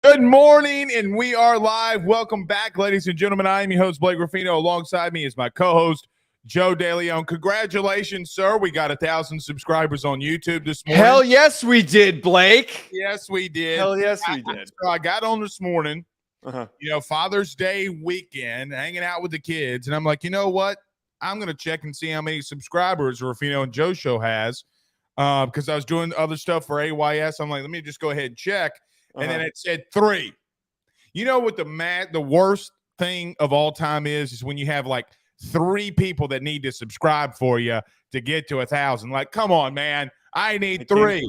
Good morning, and we are live. Welcome back, ladies and gentlemen. I am your host, Blake Ruffino. Alongside me is my co-host, Joe DeLeone. Congratulations, sir. We got 1,000 subscribers on YouTube this morning. Hell yes, we did, Blake. Yes, we did. Hell yes, we did. So I got on this morning, Father's Day weekend, hanging out with the kids, and I'm like, you know what? I'm going to check and see how many subscribers Ruffino and Joe show has because I was doing other stuff for AYS. I'm like, let me just go ahead and check. And then it said 3. You know what the worst thing of all time is when you have like 3 people that need to subscribe for you to get to 1,000. Like, come on, man. I need 3.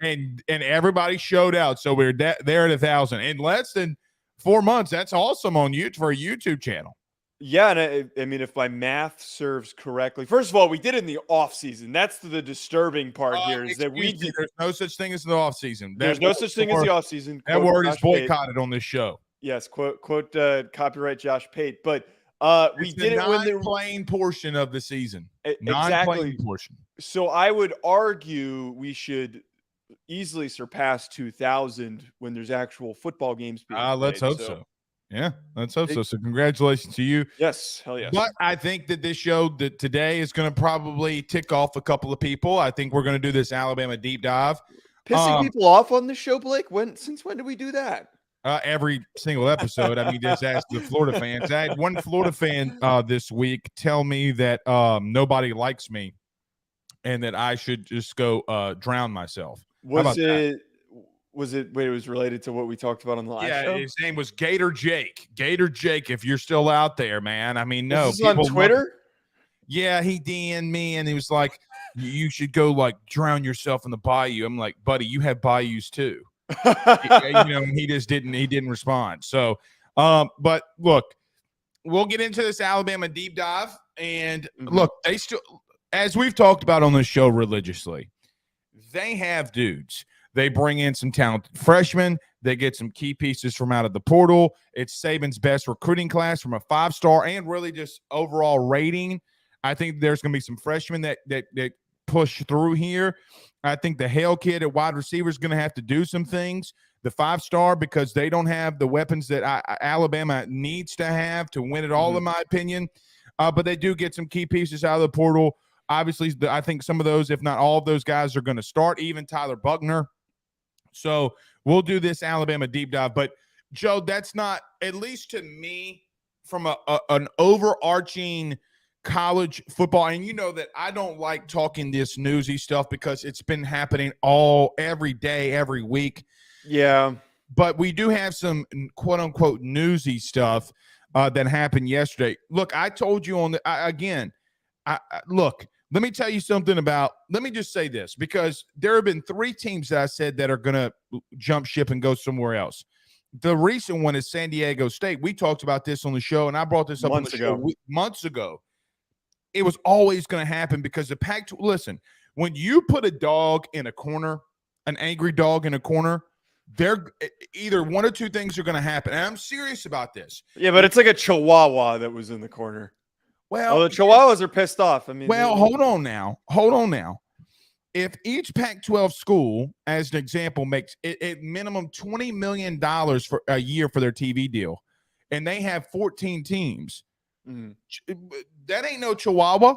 And everybody showed out. So we're there at 1,000 in less than 4 months. That's awesome on YouTube for a YouTube channel. Yeah, and I mean, if my math serves correctly, first of all, we did it in the off season. That's the disturbing part here is that there's no such thing as the off season. There's no such thing as the off season. That word is boycotted on this show. Yes, quote copyright Josh Pate. But we did it when the playing portion of the season. Exactly. Portion. So I would argue we should easily surpass 2,000 when there's actual football games being played. Let's hope so. Yeah, let's hope so. So congratulations to you. Yes, hell yes. But I think that this show today is going to probably tick off a couple of people. I think we're going to do this Alabama deep dive. Pissing people off on this show, Blake? Since when did we do that? Every single episode. I mean, just ask the Florida fans. I had one Florida fan this week tell me that nobody likes me and that I should just go drown myself. It was related to what we talked about on the last show? Yeah, his name was Gator Jake. Gator Jake, if you're still out there, man. I mean, no. This is on Twitter? Yeah, he DM'd me, and he was like, you should go, like, drown yourself in the bayou. I'm like, buddy, you have bayous too. He just didn't respond. So, but look, we'll get into this Alabama deep dive. And look, they still, as we've talked about on this show religiously, they have dudes. They bring in some talented freshmen. They get some key pieces from out of the portal. It's Saban's best recruiting class from a 5-star and really just overall rating. I think there's going to be some freshmen that push through here. I think the Hale kid at wide receiver is going to have to do some things. The 5-star, because they don't have the weapons that Alabama needs to have to win it all, in my opinion. But they do get some key pieces out of the portal. Obviously, I think some of those, if not all of those guys, are going to start, even Tyler Buckner. So we'll do this Alabama deep dive. But, Joe, that's not, at least to me, from an overarching college football. And you know that I don't like talking this newsy stuff because it's been happening every day, every week. Yeah. But we do have some quote-unquote newsy stuff that happened yesterday. Look, I told you look, let me tell you something let me just say this, because there have been 3 teams that I said that are going to jump ship and go somewhere else. The recent one is San Diego State. We talked about this on the show, and I brought this up months ago. It was always going to happen because the Pac-12, listen, when you put a dog in a corner, an angry dog in a corner, they're either one or 2 things are going to happen. And I'm serious about this. Yeah, but it's like a chihuahua that was in the corner. Well, the Chihuahuas are pissed off. I mean, hold on now. If each Pac-12 school, as an example, makes it minimum $20 million for a year for their TV deal, and they have 14 teams, that ain't no Chihuahua.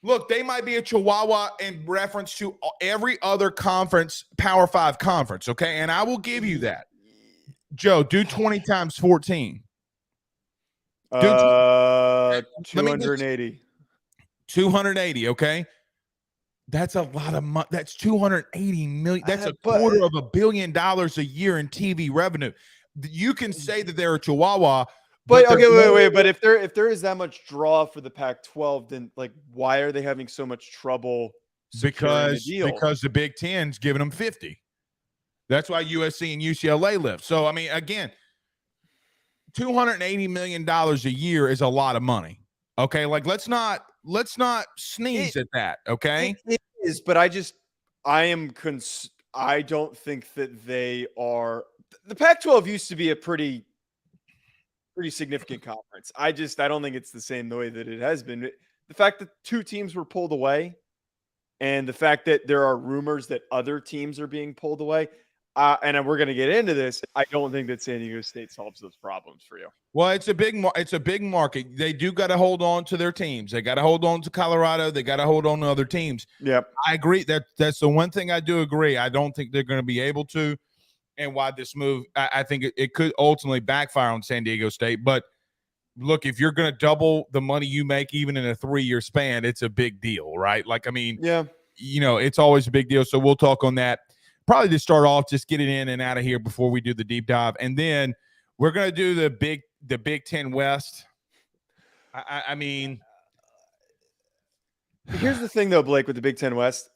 Look, they might be a Chihuahua in reference to every other conference, Power 5 conference, okay? And I will give you that. Joe, do 20 times 14. 280. 280, okay? That's a lot of money. That's $280 million. That's $250 million a year in TV revenue. You can say that they're a Chihuahua, but okay, wait. But if there is that much draw for the Pac-12, then like, why are they having so much trouble? Because the Big Ten's giving them 50. That's why USC and UCLA live. So I mean, again, $280 million a year is a lot of money. Okay, like let's not sneeze at that. Okay, it is, but I don't think that they are. The Pac-12 used to be a pretty significant conference. I don't think it's the same the way that it has been. The fact that 2 teams were pulled away, and the fact that there are rumors that other teams are being pulled away, and we're going to get into this. I don't think that San Diego State solves those problems for you. Well, it's a big market. They do got to hold on to their teams. They got to hold on to Colorado. They got to hold on to other teams. Yep. I agree. That's the one thing I do agree. I don't think they're going to be able to, and why this move, I think it could ultimately backfire on San Diego State. But look, if you're going to double the money you make even in a 3-year span, it's a big deal, right? Like, I mean, yeah, it's always a big deal. So we'll talk on that. Probably to start off, just get it in and out of here before we do the deep dive. And then we're going to do the Big Ten West. I mean, here's the thing though, Blake, with the Big Ten West,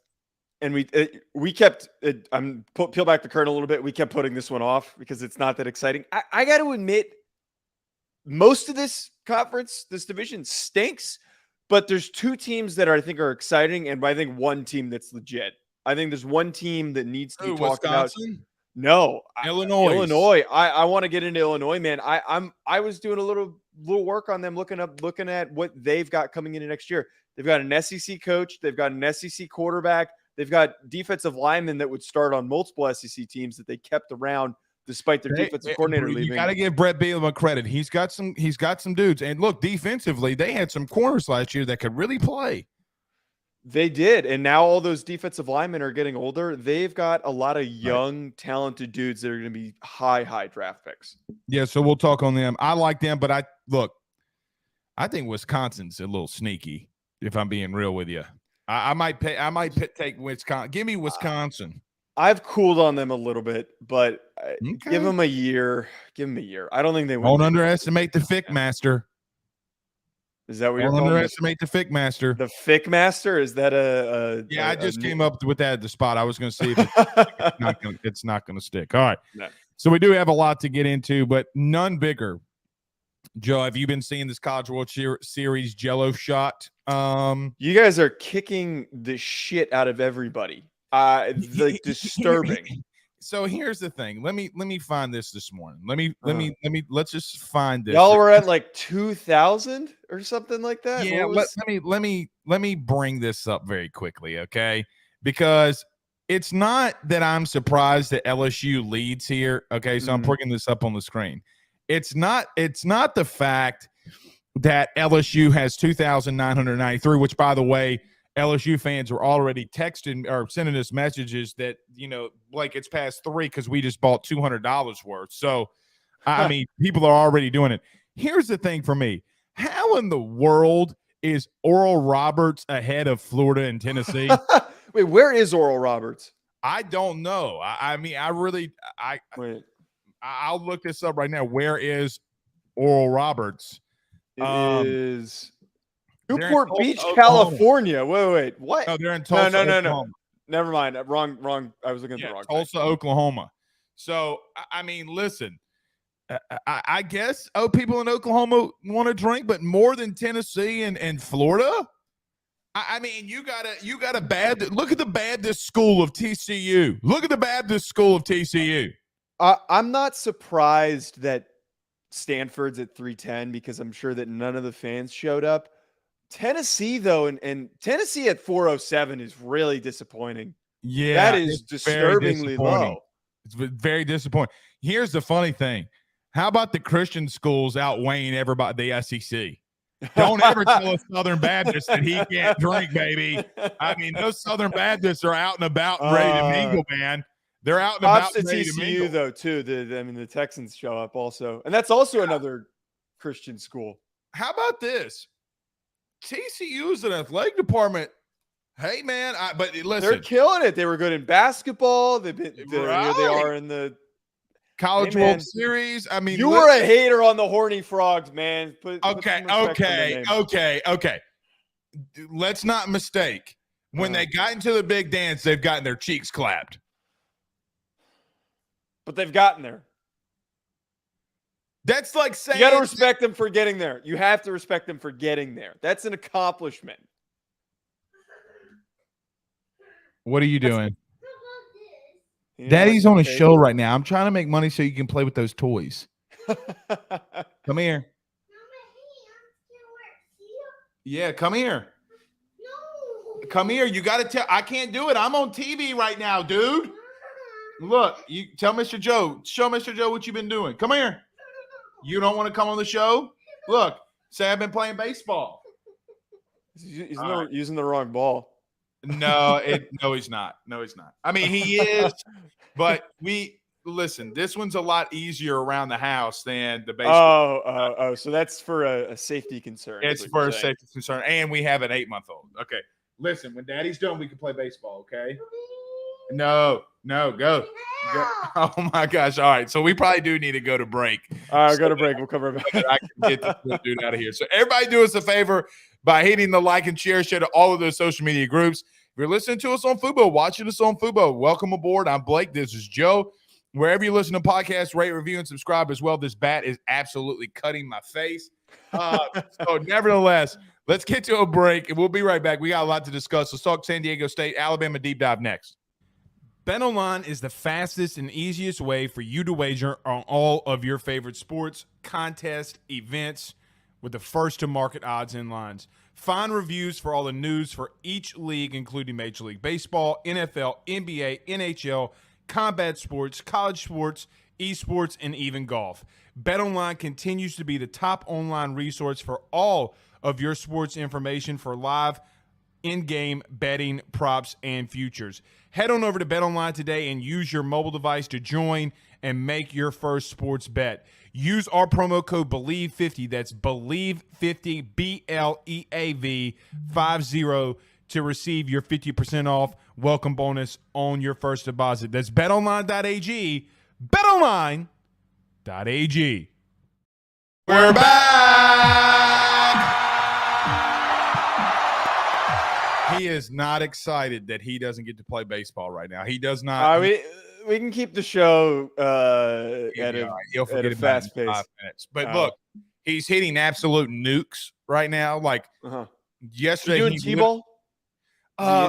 and we kept it. Peel back the curtain a little bit. We kept putting this one off because it's not that exciting. I got to admit, most of this conference, this division stinks, but there's 2 teams that I think are exciting, and I think one team that's legit. I think there's one team that needs to be talked Wisconsin? about. No, Illinois. I want to get into Illinois, man. I was doing a little work on them, looking at what they've got coming into next year. They've got an SEC coach. They've got an SEC quarterback. They've got defensive linemen that would start on multiple SEC teams that they kept around despite their defensive coordinator leaving. You got to give Brett Bielema credit. He's got some dudes. And look, defensively, they had some corners last year that could really play. They did. And now all those defensive linemen are getting older. They've got a lot of young, talented dudes that are going to be high draft picks. Yeah, so we'll talk on them. I like them, but I think Wisconsin's a little sneaky, if I'm being real with you. I might take Wisconsin. Give me Wisconsin. I've cooled on them a little bit, but give them a year. Give them a year. I don't think they win. Don't underestimate the Fick Master. Is that what you're calling? Don't underestimate the Fick Master. The Fick Master? Is that I just came up with that at the spot. I was going to see if it's not going to stick. All right. No. So we do have a lot to get into, but none bigger. Joe, have you been seeing this College World Series Jello shot? You guys are kicking the shit out of everybody. Like disturbing. So here's the thing. Let me find this morning. Let's just find this. Y'all were at like 2,000 or something like that. Yeah. Let me bring this up very quickly, okay? Because it's not that I'm surprised that LSU leads here. Okay, so I'm bringing this up on the screen. It's not the fact that LSU has 2,993, which, by the way, LSU fans were already texting or sending us messages that, like it's past 3 because we just bought $200 worth. So, I mean, people are already doing it. Here's the thing for me. How in the world is Oral Roberts ahead of Florida and Tennessee? Wait, where is Oral Roberts? I don't know. I'll look this up right now. Where is Oral Roberts? It is Newport Beach, Oklahoma. California. Wait. What? No, they're in Tulsa. No. Never mind. Wrong. I was looking at the wrong Tulsa, thing. Oklahoma. So, I mean, listen, I guess people in Oklahoma want to drink, but more than Tennessee and Florida. I mean, you got a bad look at the Baptist school of TCU. Look at the Baptist school of TCU. I'm not surprised that Stanford's at 310 because I'm sure that none of the fans showed up. Tennessee, though, and Tennessee at 407 is really disappointing. Yeah, that is disturbingly low. It's very disappointing. Here's the funny thing. How about the Christian schools outweighing everybody, the SEC? Don't ever tell a Southern Baptist that he can't drink, baby. I mean, those Southern Baptists are out and about and ready to mingle, man. They're out and about and ready to mingle. TCU, though, too. The Texans show up also. And that's also another Christian school. How about this? TCU's an athletic department. Hey, man, but listen. They're killing it. They were good in basketball. They've been right. They are in the College World Series. I mean, you were a hater on the Horny Frogs, man. Okay. Let's not mistake. When they got into the big dance, they've gotten their cheeks clapped. But they've gotten there. That's like saying you got to respect them for getting there. You have to respect them for getting there. That's an accomplishment. What are you doing? Daddy's on a show right now. I'm trying to make money so you can play with those toys. Come here. Yeah, come here. No. Come here. You got to tell. I can't do it. I'm on TV right now, dude. Look, you tell Mr. Joe. Show Mr. Joe what you've been doing. Come here. You don't want to come on the show? Look, say I've been playing baseball. He's using the wrong ball. No, he's not. No, he's not. I mean, he is, but listen, this one's a lot easier around the house than the baseball. Oh, so that's for a safety concern. It's for a safety concern, and we have an 8-month-old. Okay, listen, when Daddy's done, we can play baseball. Okay. No, go. Oh my gosh! All right, so we probably do need to go to break. All right, go to break. We'll cover it back. I can get this dude out of here. So everybody, do us a favor by hitting the like and share to all of those social media groups. If you're listening to us on Fubo, watching us on Fubo, welcome aboard. I'm Blake. This is Joe. Wherever you listen to podcasts, rate, review, and subscribe as well. This bat is absolutely cutting my face. So nevertheless, let's get to a break, and we'll be right back. We got a lot to discuss. Let's talk San Diego State, Alabama deep dive next. BetOnline is the fastest and easiest way for you to wager on all of your favorite sports, contests, events with the first-to-market odds and lines. Find reviews for all the news for each league, including Major League Baseball, NFL, NBA, NHL, combat sports, college sports, esports, and even golf. BetOnline continues to be the top online resource for all of your sports information for live in-game betting, props, and futures. Head on over to BetOnline today and use your mobile device to join and make your first sports bet. Use our promo code BELIEVE50, that's BELIEVE50, BLEAV 50, to receive your 50% off welcome bonus on your first deposit. That's betonline.ag, betonline.ag. We're back! He is not excited that he doesn't get to play baseball right now. He does not. We can keep the show he'll forget at a fast pace. 5 minutes. But look, he's hitting absolute nukes right now. Like yesterday, doing T-ball.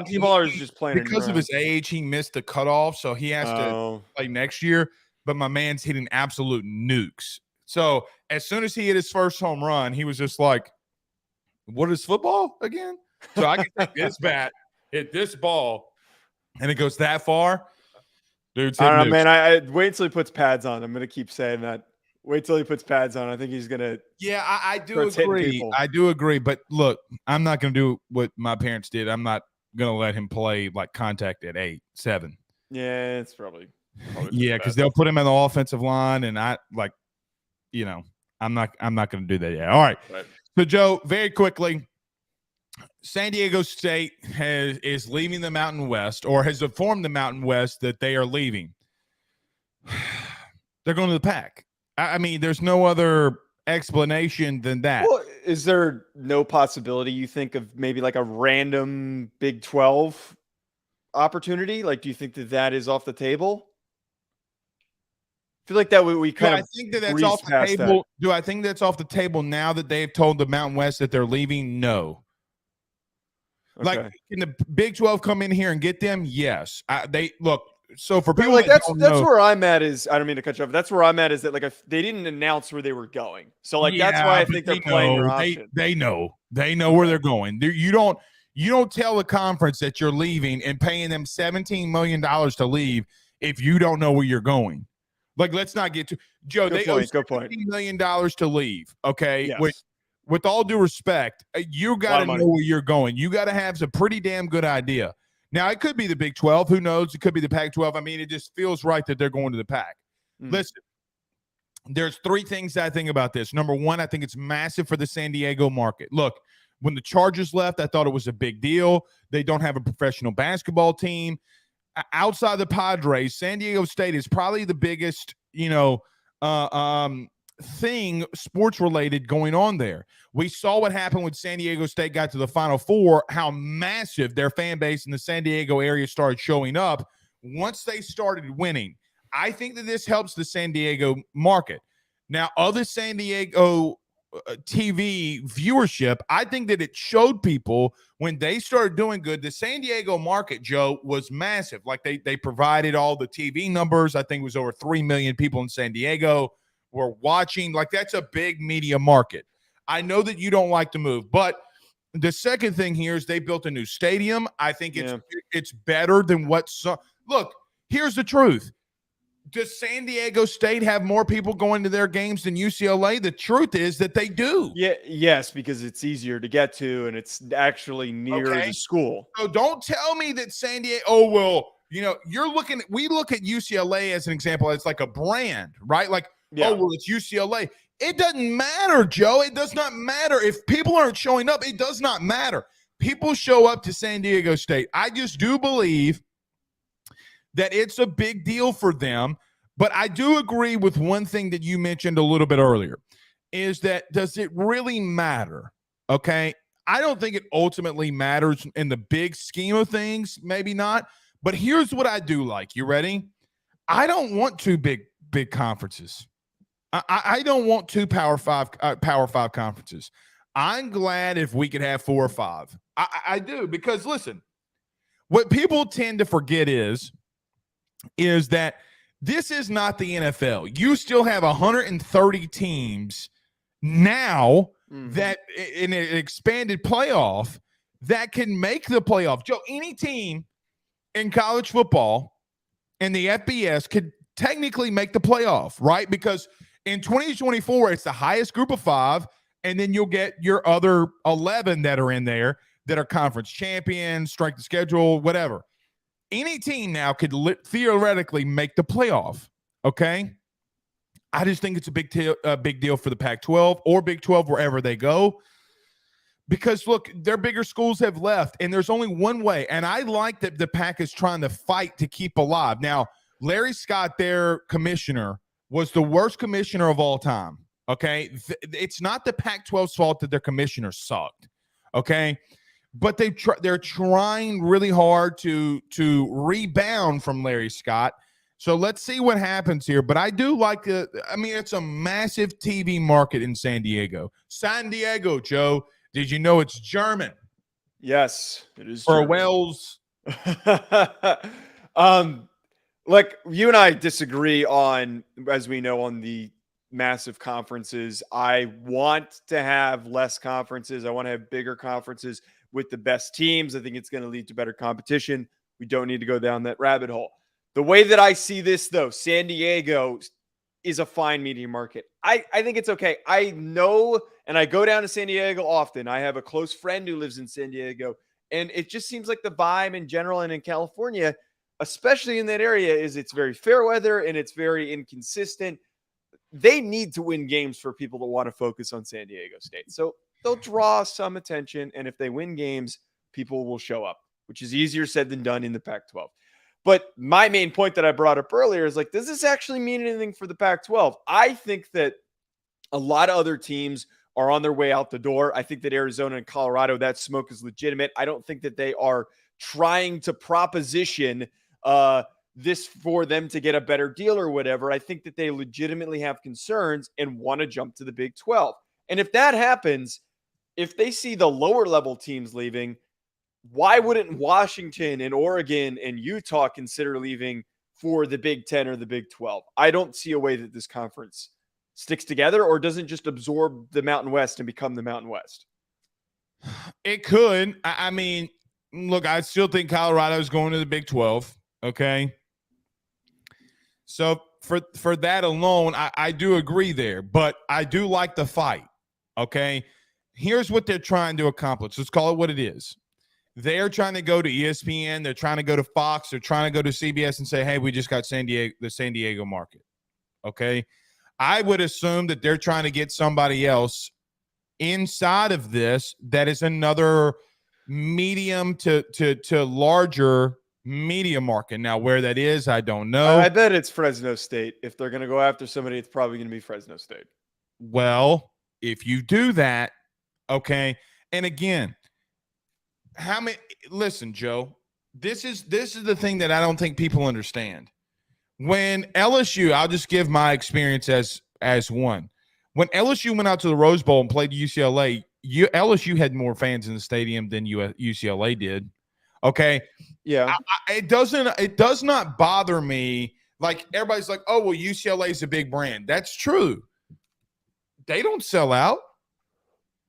T-ball is just playing because of his age. He missed the cutoff, so he has to play next year. But my man's hitting absolute nukes. So as soon as he hit his first home run, he was just like, "What is football again?" So I can take this bat, hit this ball, and it goes that far. Dude, I don't know, man. I wait until he puts pads on. I'm gonna keep saying that. Wait till he puts pads on. I think he's gonna. Yeah, I do agree. I do agree. But look, I'm not gonna do what my parents did. I'm not gonna let him play like contact at 8, 7. Yeah, it's probably yeah, because they'll put him in the offensive line, and I'm not gonna do that yet. All right. So Joe, very quickly. San Diego State is leaving the Mountain West, or has informed the Mountain West that they are leaving. They're going to the Pac. I mean, there's no other explanation than that. Well, is there no possibility you think of maybe like a random Big 12 opportunity? Like, do you think that is off the table? I feel like that we kind of. I think that's off the table. Do I think that's off the table now that they've told the Mountain West that they're leaving? No. Okay. Like, can the Big 12 come in here and get them? Yes. They look. So for people like that's where I'm at is I don't mean to cut you off. That's where I'm at is that like if they didn't announce where they were going. So like that's why I think they're playing their option. They know where they're going. You don't tell the conference that you're leaving and paying them $17 million to leave if you don't know where you're going. Like, let's not get to Joe. They owe $17 million to leave. Okay. Yes. With all due respect, you got to know where you're going. You got to have some pretty damn good idea. Now, it could be the Big 12. Who knows? It could be the Pac-12. I mean, it just feels right that they're going to the Pac. Listen, there's 3 things that I think about this. Number one, I think it's massive for the San Diego market. Look, when the Chargers left, I thought it was a big deal. They don't have a professional basketball team. Outside the Padres, San Diego State is probably the biggest, thing sports related going on there. We saw what happened when San Diego State got to the Final Four, how massive their fan base in the San Diego area started showing up once they started winning. I think that this helps the San Diego market. Now, other San Diego TV viewership, I think that it showed people when they started doing good. The San Diego market, Joe, was massive. Like they provided all the TV numbers. I think it was over 3 million people in San Diego were watching. Like, that's a big media market. I know that you don't like to move, but the second thing here is they built a new stadium. I think it's better than look, Here's the truth. Does San Diego State have more people going to their games than UCLA? The truth is that they do. Yeah, yes, because it's easier to get to and it's actually near the school. So don't tell me that San Diego, oh, well, we look at UCLA as an example, as like a brand, right? Like, oh, well, it's UCLA. It doesn't matter, Joe. It does not matter. If people aren't showing up, it does not matter. People show up to San Diego State. I just do believe that it's a big deal for them. But I do agree with one thing that you mentioned a little bit earlier, is that does it really matter? Okay. I don't think it ultimately matters in the big scheme of things. Maybe not. But here's what I do like. You ready? I don't want two big conferences. I don't want two Power Five conferences. I'm glad if we could have 4 or 5. I do, because listen, what people tend to forget is that this is not the NFL. You still have 130 teams now that in an expanded playoff that can make the playoff. Joe, any team in college football in the FBS could technically make the playoff, right? Because in 2024, it's the highest group of 5, and then you'll get your other 11 that are in there that are conference champions, strength of schedule, whatever. Any team now could theoretically make the playoff, okay? I just think it's a big deal for the Pac-12 or Big 12, wherever they go. Because, look, their bigger schools have left, and there's only one way. And I like that the Pac is trying to fight to keep alive. Now, Larry Scott, their commissioner, was the worst commissioner of all time, okay? It's not the Pac-12's fault that their commissioner sucked, okay? But they're trying really hard to rebound from Larry Scott. So let's see what happens here. But I do like it's a massive TV market in San Diego. San Diego, Joe. Did you know it's German? Yes, it is. Or Wales. Like you and I disagree on, as we know, on the massive conferences. I want to have less conferences. I want to have bigger conferences with the best teams. I think it's going to lead to better competition. We don't need to go down that rabbit hole. The way that I see this, though, San Diego is a fine media market. I think it's okay. I know, and I go down to San Diego often. I have a close friend who lives in San Diego, and it just seems like the vibe in general and in California, especially in that area, is it's very fair weather and it's very inconsistent. They need to win games for people to want to focus on San Diego State. So they'll draw some attention, and if they win games, people will show up, which is easier said than done in the Pac-12. But my main point that I brought up earlier is, like, does this actually mean anything for the Pac-12? I think that a lot of other teams are on their way out the door. I think that Arizona and Colorado, that smoke is legitimate. I don't think that they are trying to proposition this for them to get a better deal or whatever. I think that they legitimately have concerns and want to jump to the Big 12. And if that happens, if they see the lower level teams leaving, why wouldn't Washington and Oregon and Utah consider leaving for the Big 10 or the Big 12? I don't see a way that this conference sticks together or doesn't just absorb the Mountain West and become the Mountain West. It could. I mean, look, I still think Colorado is going to the Big 12, okay? So for that alone, I do agree there, but I do like the fight, okay? Here's what they're trying to accomplish. Let's call it what it is. They're trying to go to ESPN. They're trying to go to Fox. They're trying to go to CBS and say, hey, we just got the San Diego market. Okay. I would assume that they're trying to get somebody else inside of this that is another medium to larger media market. Now, where that is, I don't know. I bet it's Fresno State. If they're going to go after somebody, it's probably going to be Fresno State. Well, if you do that, okay. And again, listen, Joe, this is the thing that I don't think people understand. When LSU, I'll just give my experience as one. When LSU went out to the Rose Bowl and played UCLA, LSU had more fans in the stadium than UCLA did. Okay. Yeah. It does not bother me. Like, everybody's like, oh, well, UCLA is a big brand. That's true. They don't sell out.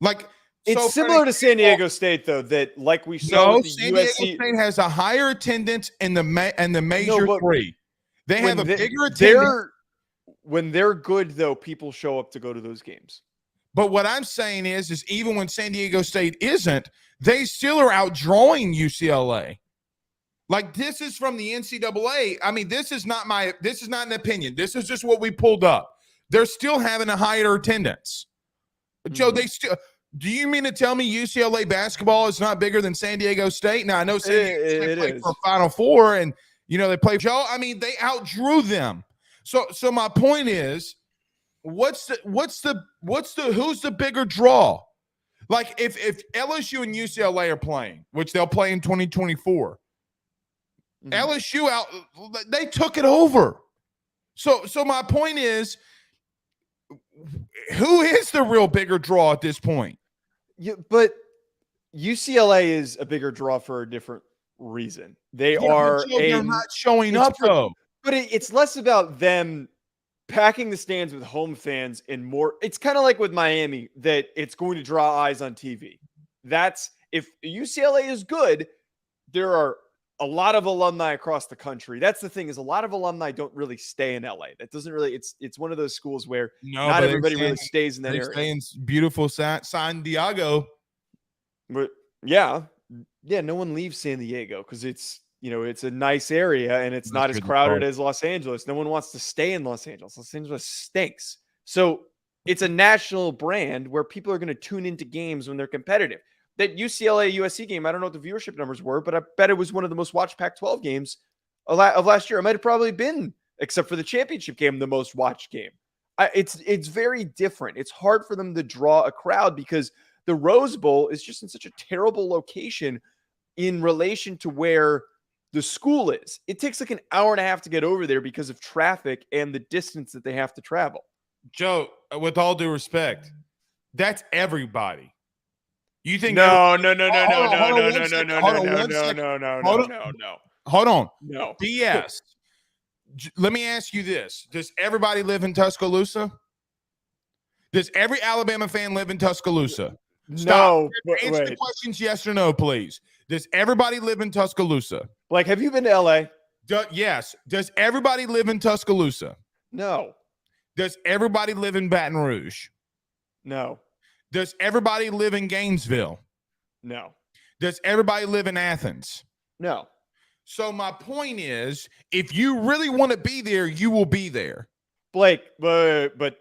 Like, it's similar to San Diego State, though, that like we saw with the San USC. Diego State has a higher attendance in the major three. They have a bigger attendance. When they're good, though, people show up to go to those games. But what I'm saying is even when San Diego State isn't, they still are outdrawing UCLA. Like, this is from the NCAA. I mean, this is not an opinion. This is just what we pulled up. They're still having a higher attendance. Joe, do you mean to tell me UCLA basketball is not bigger than San Diego State? Now, I know San Diego State played for Final Four, and, they play. Joe, I mean, they outdrew them. So my point is, who's the bigger draw? Like, if LSU and UCLA are playing, which they'll play in 2024, LSU they took it over. So my point is, who is the real bigger draw at this point? Yeah, but UCLA is a bigger draw for a different reason. They're not showing up, though. But it's less about them packing the stands with home fans and more. It's kind of like with Miami, that it's going to draw eyes on TV. That's if UCLA is good, there are a lot of alumni across the country. That's the thing, is a lot of alumni don't really stay in LA. That doesn't really, it's one of those schools where not everybody really stays in that area. They stay in beautiful San Diego. But yeah, no one leaves San Diego because it's a nice area and it's not as crowded as Los Angeles. No one wants to stay in Los Angeles. Los Angeles stinks. So it's a national brand where people are going to tune into games when they're competitive. That UCLA USC game, I don't know what the viewership numbers were, but I bet it was one of the most watched Pac-12 games of last year. It might have probably been, except for the championship game, the most watched game. It's very different. It's hard for them to draw a crowd because the Rose Bowl is just in such a terrible location in relation to where the school is. It takes like an hour and a half to get over there because of traffic and the distance that they have to travel. Joe, with all due respect, that's everybody. You think no. Hold on. No. BS. Let me ask you this. Does everybody live in Tuscaloosa? Does every Alabama fan live in Tuscaloosa? Stop. No. Answer the questions yes or no, please. Does everybody live in Tuscaloosa? Like, have you been to LA? Yes. Does everybody live in Tuscaloosa? No. Does everybody live in Baton Rouge? No. Does everybody live in Gainesville? No. Does everybody live in Athens? No. So my point is, if you really want to be there, you will be there. Blake, but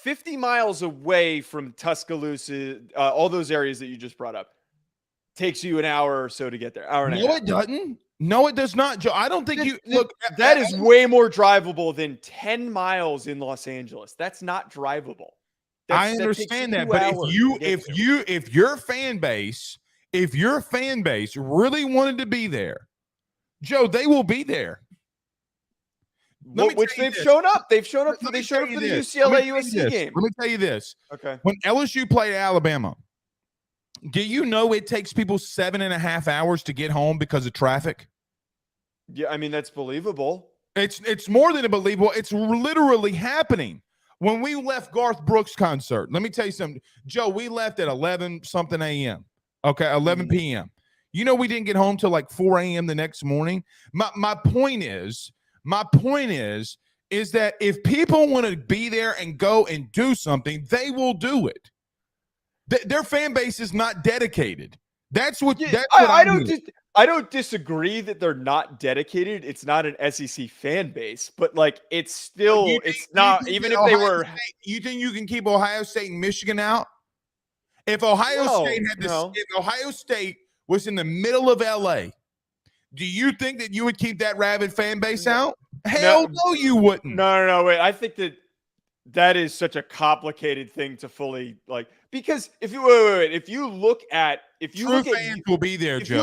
50 miles away from Tuscaloosa, all those areas that you just brought up, takes you an hour or so to get there. Hour and a half. No, it doesn't. No, it does not, Joe. I don't think look. That is way more drivable than 10 miles in Los Angeles. That's not drivable. I understand that, but if your fan base really wanted to be there, Joe, they will be there. Which they've shown up. They've shown up for the UCLA USC game. Let me tell you this. Okay. When LSU played Alabama, do you know it takes people 7.5 hours to get home because of traffic? Yeah, I mean, that's believable. It's more than believable. It's literally happening. When we left Garth Brooks' concert, let me tell you something. Joe, we left at 11-something a.m. Okay, 11 p.m. You know, we didn't get home till like 4 a.m. the next morning. My point is that if people want to be there and go and do something, they will do it. Their fan base is not dedicated. I don't disagree that they're not dedicated. It's not an SEC fan base, but like it's still not even if they were. You think you can keep Ohio State and Michigan out? If Ohio State was in the middle of LA, do you think that you would keep that rabid fan base out? Hell no, you wouldn't. No, wait. I think that is such a complicated thing to fully like, because if you look at fans will be there, Joe. If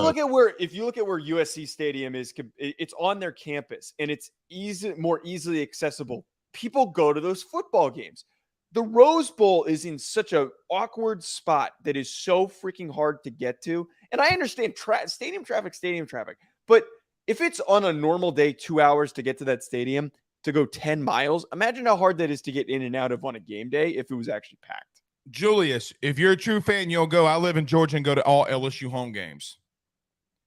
you look at where USC Stadium is, it's on their campus and it's more easily accessible. People go to those football games. The Rose Bowl is in such an awkward spot that is so freaking hard to get to. And I understand stadium traffic, but if it's on a normal day, 2 hours to get to that stadium, to go 10 miles, imagine how hard that is to get in and out of on a game day if it was actually packed. Julius, if you're a true fan, you'll go. I live in Georgia and go to all LSU home games.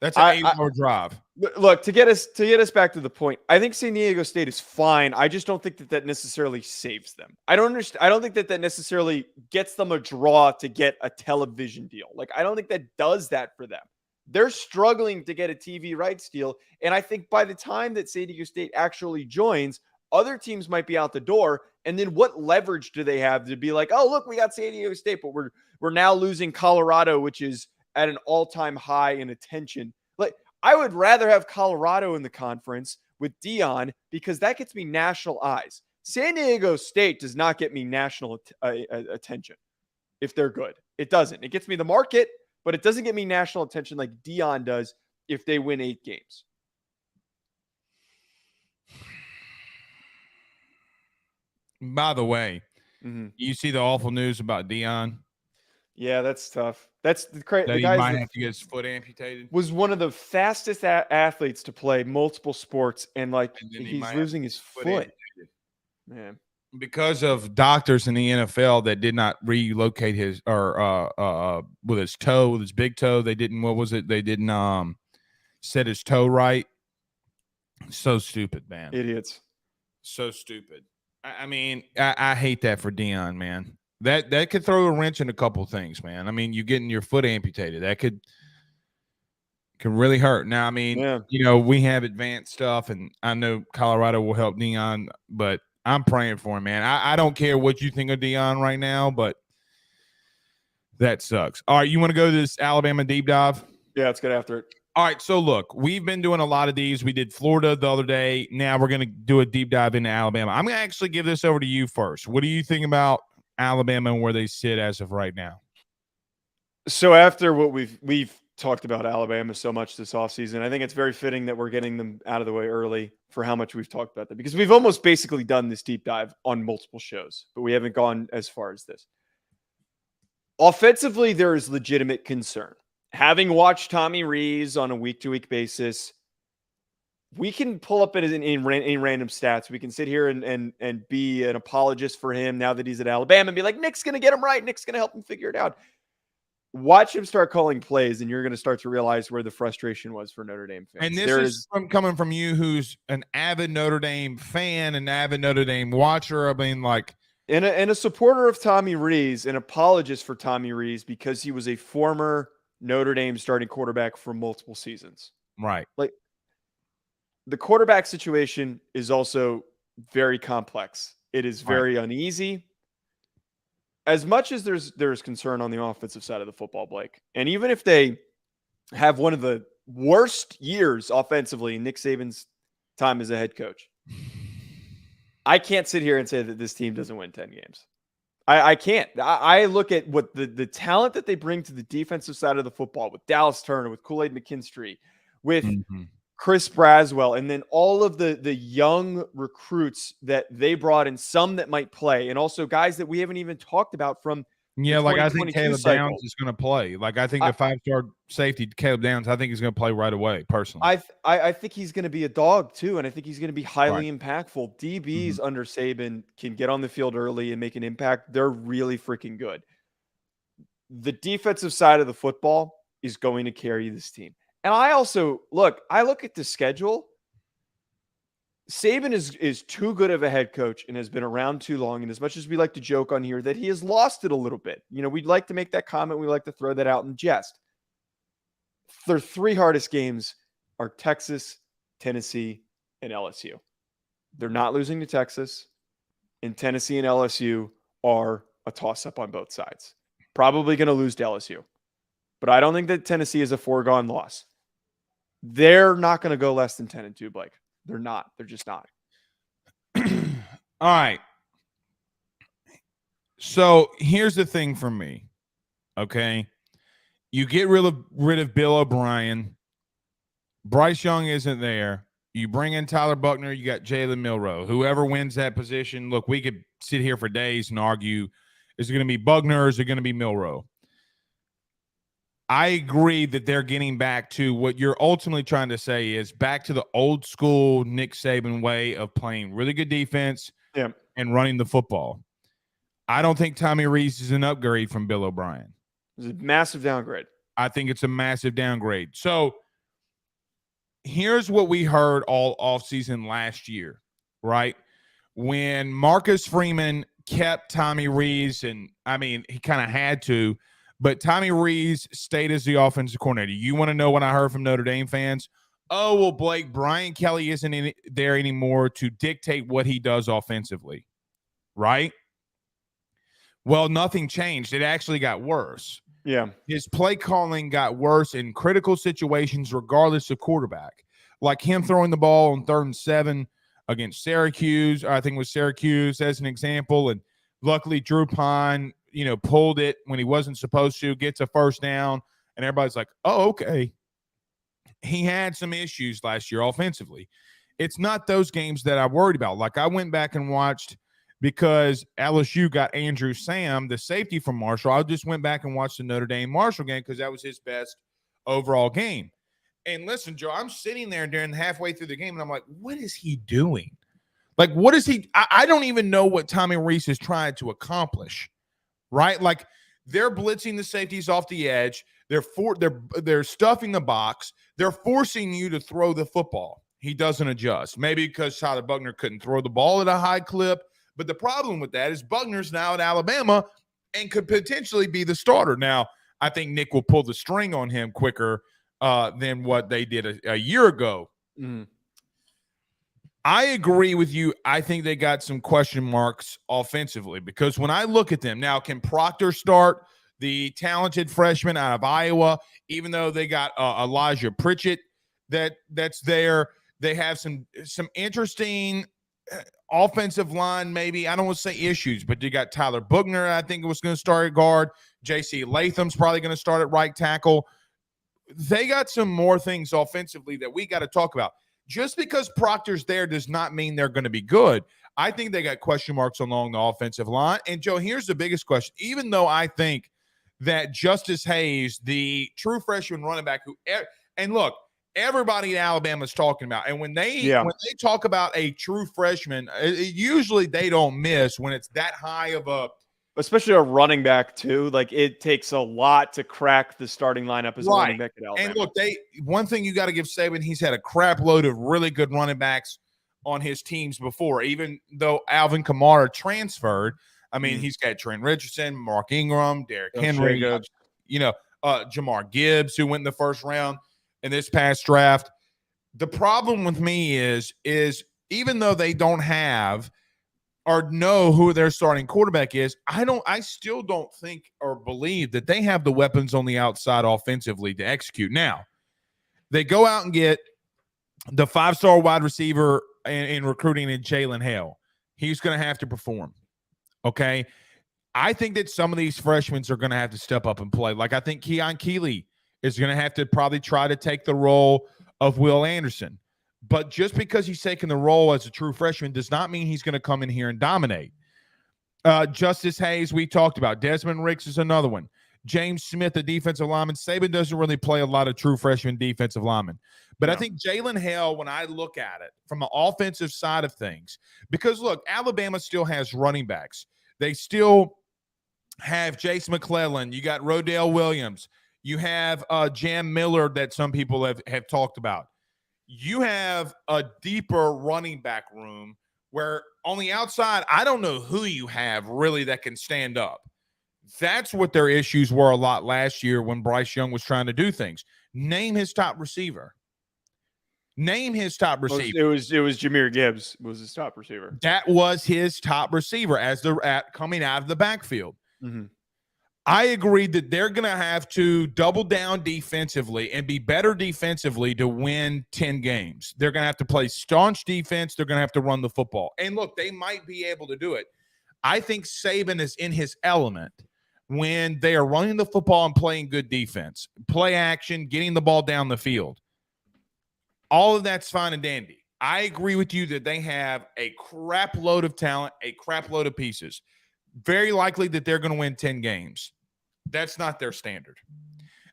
That's an 8-hour drive. Look, to get us back to the point, I think San Diego State is fine. I just don't think that necessarily saves them. I don't understand. I don't think that necessarily gets them a draw to get a television deal. Like, I don't think that does that for them. They're struggling to get a TV rights deal, and I think by the time that San Diego State actually joins, other teams might be out the door. And then what leverage do they have to be like, oh, look, we got San Diego State, but we're now losing Colorado, which is at an all-time high in attention. Like, I would rather have Colorado in the conference with Deion because that gets me national eyes. San Diego State does not get me national attention if they're good. It doesn't. It gets me the market, but it doesn't get me national attention like Deion does if they win 8 games. By the way, you see the awful news about Deion? Yeah, that's tough. That's the crazy. That he might have to get his foot amputated. Was one of the fastest athletes to play multiple sports, and he's losing his foot. Man, because of doctors in the NFL that did not relocate his with his toe, with his big toe. They didn't. What was it? They didn't set his toe right. So stupid, man. Idiots. So stupid. I mean, I hate that for Deion, man. That could throw a wrench in a couple things, man. I mean, you getting your foot amputated, that could really hurt. Now, I mean, we have advanced stuff, and I know Colorado will help Deion, but I'm praying for him, man. I don't care what you think of Deion right now, but that sucks. All right, you want to go to this Alabama deep dive? Yeah, let's get after it. All right, so look, we've been doing a lot of these. We did Florida the other day. Now we're going to do a deep dive into Alabama. I'm going to actually give this over to you first. What do you think about Alabama and where they sit as of right now? So after what we've talked about Alabama so much this offseason, I think it's very fitting that we're getting them out of the way early for how much we've talked about them, because we've almost basically done this deep dive on multiple shows, but we haven't gone as far as this. Offensively, there is legitimate concern. Having watched Tommy Rees on a week-to-week basis, we can pull up in random stats. We can sit here and be an apologist for him now that he's at Alabama and be like, Nick's going to get him right. Nick's going to help him figure it out. Watch him start calling plays, and you're going to start to realize where the frustration was for Notre Dame fans. And this is coming from you, who's an avid Notre Dame fan, an avid Notre Dame watcher. I mean, like, and a supporter of Tommy Rees, an apologist for Tommy Rees because he was a former Notre Dame starting quarterback for multiple seasons. Right. Like, the quarterback situation is also very complex. It is very uneasy. As much as there's concern on the offensive side of the football, Blake, and even if they have one of the worst years offensively in Nick Saban's time as a head coach, I can't sit here and say that this team doesn't win 10 games. I can't. I look at what the talent that they bring to the defensive side of the football with Dallas Turner, with Kool-Aid McKinstry, with Chris Braswell, and then all of the young recruits that they brought in, some that might play, and also guys that we haven't even talked about from like I think Caleb Downs is going to play. Like, I think the 5-star safety, Caleb Downs, I think he's going to play right away, personally. I think he's going to be a dog, too, and I think he's going to be highly impactful. DBs under Saban can get on the field early and make an impact. They're really freaking good. The defensive side of the football is going to carry this team. And I also look at the schedule. Saban is too good of a head coach and has been around too long. And as much as we like to joke on here that he has lost it a little bit, we'd like to make that comment. We like to throw that out in jest. Their 3 hardest games are Texas, Tennessee, and LSU. They're not losing to Texas, and Tennessee and LSU are a toss-up on both sides. Probably going to lose to LSU. But I don't think that Tennessee is a foregone loss. They're not going to go less than 10-2, Blake. They're not. They're just not. All right. So here's the thing for me. Okay. You get rid of Bill O'Brien. Bryce Young isn't there. You bring in Tyler Buckner. You got Jalen Milroe. Whoever wins that position, look, we could sit here for days and argue, is it going to be Buckner or is it going to be Milroe? I agree that they're getting back to what you're ultimately trying to say is back to the old school Nick Saban way of playing really good defense and running the football. I don't think Tommy Rees is an upgrade from Bill O'Brien. It's a massive downgrade. I think it's a massive downgrade. So here's what we heard all offseason last year, right? When Marcus Freeman kept Tommy Rees, and I mean, he kind of had to, but Tommy Rees stayed as the offensive coordinator. You want to know what I heard from Notre Dame fans? Oh, well, Blake, Brian Kelly isn't there anymore to dictate what he does offensively, right? Well, nothing changed. It actually got worse. Yeah. His play calling got worse in critical situations, regardless of quarterback. Like him throwing the ball on 3rd and 7 against Syracuse, I think it was Syracuse as an example. And luckily, Drew Pine, pulled it when he wasn't supposed to, gets a first down, and everybody's like, oh, okay. He had some issues last year offensively. It's not those games that I worried about. Like I went back and watched because LSU got Andrew Sam, the safety from Marshall. I just went back and watched the Notre Dame Marshall game because that was his best overall game. And listen, Joe, I'm sitting there during halfway through the game, and I'm like, what is he doing? Like, what is he? I don't even know what Tommy Rees is trying to accomplish, right? Like, they're blitzing the safeties off the edge. They're stuffing the box. They're forcing you to throw the football. He doesn't adjust. Maybe because Tyler Buckner couldn't throw the ball at a high clip. But the problem with that is Buckner's now at Alabama and could potentially be the starter. Now, I think Nick will pull the string on him quicker than what they did a year ago. Mm-hmm. I agree with you. I think they got some question marks offensively because when I look at them now, can Proctor start, the talented freshman out of Iowa, even though they got Elijah Pritchett that's there? They have some interesting offensive line, maybe. I don't want to say issues, but you got Tyler Buckner, I think, was going to start at guard. J.C. Latham's probably going to start at right tackle. They got some more things offensively that we got to talk about. Just because Proctor's there does not mean they're going to be good. I think they got question marks along the offensive line. And, Joe, here's the biggest question. Even though I think that Justice Hayes, the true freshman running back, and look, everybody in Alabama is talking about. And when they talk about a true freshman, usually they don't miss when it's that high of a – especially a running back too. Like it takes a lot to crack the starting lineup as a running back at Alabama. And look, one thing you got to give Saban, he's had a crap load of really good running backs on his teams before. Even though Alvin Kamara transferred, I mean, he's got Trent Richardson, Mark Ingram, Derrick Henry, Jamar Gibbs, who went in the first round in this past draft. The problem with me is even though they don't have or know who their starting quarterback is, I still don't think or believe that they have the weapons on the outside offensively to execute. Now, they go out and get the 5-star wide receiver in recruiting in Jalen Hale. He's going to have to perform. Okay. I think that some of these freshmen are going to have to step up and play. Like I think Keon Keeley is going to have to probably try to take the role of Will Anderson. But just because he's taking the role as a true freshman does not mean he's going to come in here and dominate. Justice Hayes, we talked about. Desmond Ricks is another one. James Smith, the defensive lineman. Saban doesn't really play a lot of true freshman defensive linemen. But I think Jalen Hale, when I look at it from the offensive side of things, because, look, Alabama still has running backs. They still have Jace McClellan. You got Rodale Williams. You have Jam Miller that some people have talked about. You have a deeper running back room where on the outside, I don't know who you have really that can stand up. That's what their issues were a lot last year when Bryce Young was trying to do things. Name his top receiver. Name his top receiver. It was Jahmyr Gibbs was his top receiver. That was his top receiver as they're coming out of the backfield. Mm-hmm. I agree that they're going to have to double down defensively and be better defensively to win 10 games. They're going to have to play staunch defense. They're going to have to run the football. And look, they might be able to do it. I think Saban is in his element when they are running the football and playing good defense, play action, getting the ball down the field. All of that's fine and dandy. I agree with you that they have a crap load of talent, a crap load of pieces. Very likely that they're going to win 10 games. That's not their standard.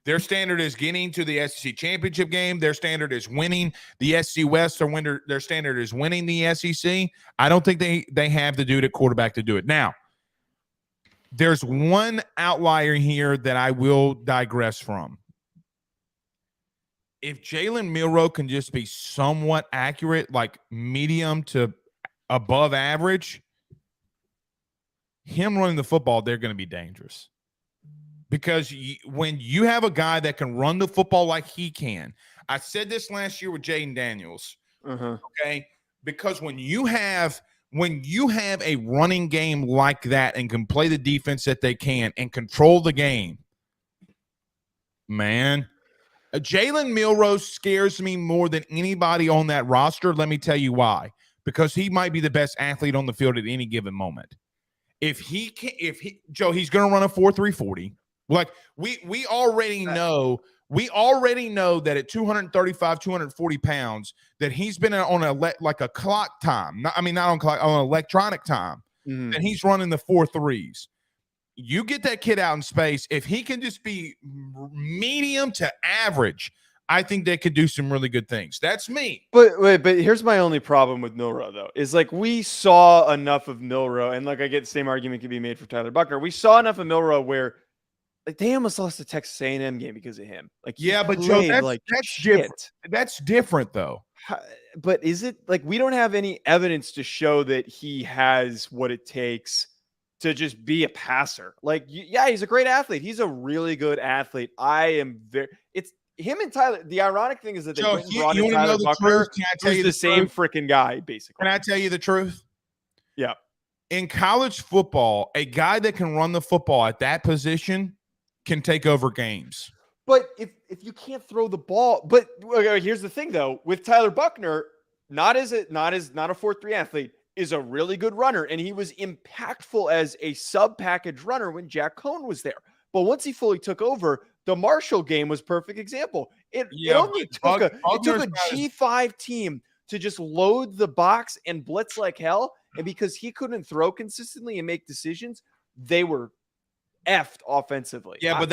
Their standard is getting to the SEC championship game. Their standard is winning the SEC West. Their standard is winning the SEC. I don't think they have the dude at quarterback to do it. Now, there's one outlier here that I will digress from. if Jalen Milroe can just be somewhat accurate, like medium to above average, him running the football, they're going to be dangerous. Because when you have a guy that can run the football like he can, I said this last year with Jaden Daniels, okay? Because when you have a running game like that and can play the defense that they can and control the game, man, Jalen Milroe scares me more than anybody on that roster. Let me tell you why. Because he might be the best athlete on the field at any given moment. Joe, he's going to run a 4.340. Like we already know that at 235, 240 pounds, that he's been on a clock time. Not on clock, on electronic time. And he's running the 4.3s. You get that kid out in space. If he can just be medium to average, I think they could do some really good things. That's me. But here's my only problem with Milroe, though, is like we saw enough of Milroe, and like I get the same argument can be made for Tyler Buckner. We saw enough of Milroe where like they almost lost the Texas A&M game because of him. Like, yeah, but Joe, that's different. That's different, though. But is it like we don't have any evidence to show that he has what it takes to just be a passer? Like, yeah, he's a great athlete. He's a really good athlete. It's him and Tyler. The ironic thing is that they brought in Tyler Buckner, who's the same freaking guy, basically. Can I tell you the truth? Yeah. In college football, a guy that can run the football at that position can take over games. But if you can't throw the ball, but here's the thing though, with Tyler Buckner, not a 4.3 athlete, is a really good runner, and he was impactful as a sub-package runner when Jack Cohn was there. But once he fully took over, the Marshall game was a perfect example. It took a G5 team to just load the box and blitz like hell, and because he couldn't throw consistently and make decisions, they were effed offensively. Yeah, but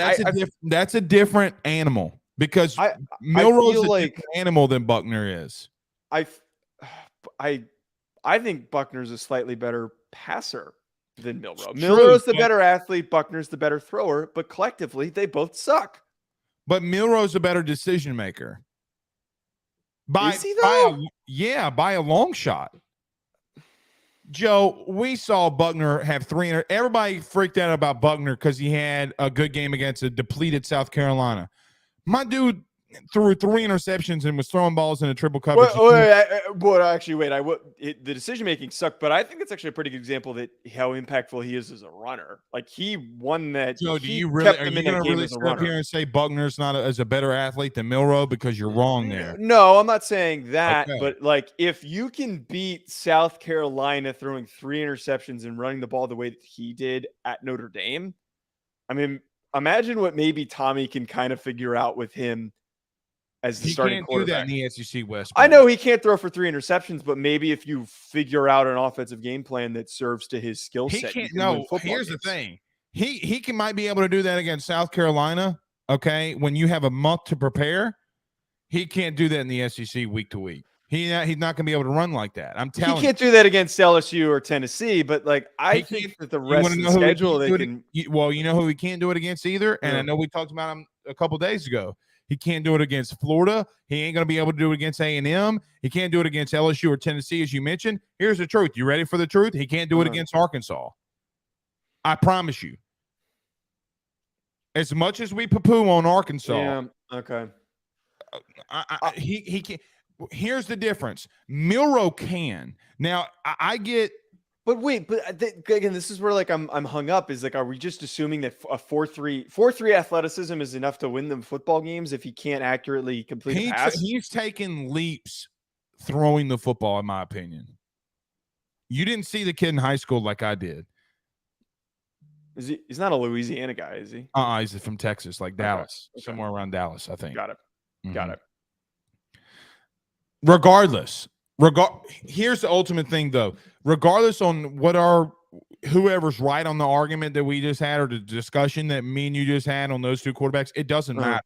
that's a different animal because Milroe's a different animal than Buckner is. I think Buckner's a slightly better passer than Milroe. Milroe's the better athlete, Buckner's the better thrower, but collectively they both suck. But Milroe's a better decision maker. Is he though? By a long shot. Joe, we saw Buckner have 300. Everybody freaked out about Buckner because he had a good game against a depleted South Carolina. My dude threw 3 interceptions and was throwing balls in a triple coverage. The decision making sucked, but I think it's actually a pretty good example that how impactful he is as a runner. Like he won that. Joe, are you going to really sit up here and say Buckner's not as a better athlete than Milroe? Because you're wrong there. No, I'm not saying that. Okay. But like if you can beat South Carolina throwing 3 interceptions and running the ball the way that he did at Notre Dame, I mean, imagine what maybe Tommy can kind of figure out with him as the starting quarterback. He can't do that in the SEC West. I know he can't throw for 3 interceptions, but maybe if you figure out an offensive game plan that serves to his skill set. Here's the thing. He might be able to do that against South Carolina, okay, when you have a month to prepare. He can't do that in the SEC week to week. He's not going to be able to run like that. I'm telling you. He can't do that against LSU or Tennessee, but like I think that the rest of the schedule they can. Well, you know who he can't do it against either, and I know we talked about him a couple days ago. He can't do it against Florida. He ain't going to be able to do it against A&M. He can't do it against LSU or Tennessee, as you mentioned. Here's the truth. You ready for the truth? He can't do it against Arkansas. I promise you. As much as we poo-poo on Arkansas. Yeah, okay. He can't. Here's the difference. Milroe can. Now, I get. But wait, again, this is where like I'm hung up. Is like, are we just assuming that a 4.3 athleticism is enough to win them football games if he can't accurately complete a pass? He's taking leaps throwing the football, in my opinion. You didn't see the kid in high school like I did. He's not a Louisiana guy, is he? He's from Texas, like Dallas, somewhere around Dallas, I think. Got it. Got it. Regardless. Here's the ultimate thing, though. Regardless on whoever's right on the argument that we just had or the discussion that me and you just had on those 2 quarterbacks, it doesn't matter.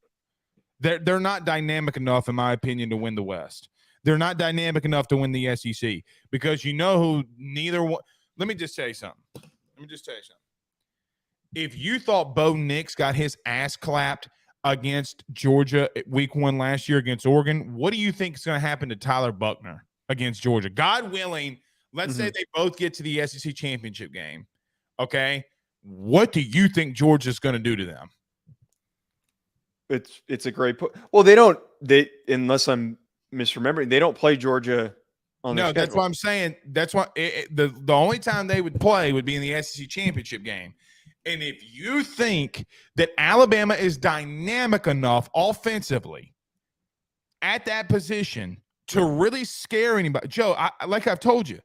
They're not dynamic enough, in my opinion, to win the West. They're not dynamic enough to win the SEC because you know who neither one. Let me just say something. If you thought Bo Nix got his ass clapped against Georgia week 1 last year against Oregon. What do you think is going to happen to Tyler Buchner against Georgia? God willing, let's say they both get to the SEC championship game. Okay. What do you think Georgia's going to do to them? It's a great point. Well, they unless I'm misremembering, they don't play Georgia on their schedule. That's what I'm saying. That's why the only time they would play would be in the SEC championship game. And if you think that Alabama is dynamic enough offensively at that position to really scare anybody, Joe, like I've told you,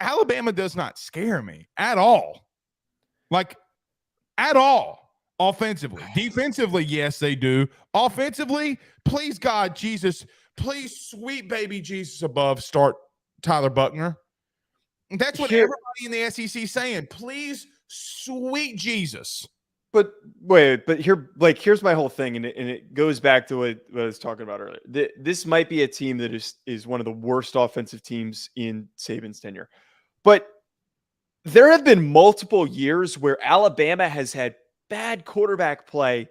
Alabama does not scare me at all. Like, at all. Offensively. Defensively, yes, they do. Offensively, please, God, Jesus, please, sweet baby Jesus above, start Tyler Buchner. That's what everybody in the SEC is saying. Please, sweet Jesus. But here's my whole thing, and it goes back to what I was talking about earlier. This might be a team that is one of the worst offensive teams in Saban's tenure. But there have been multiple years where Alabama has had bad quarterback play,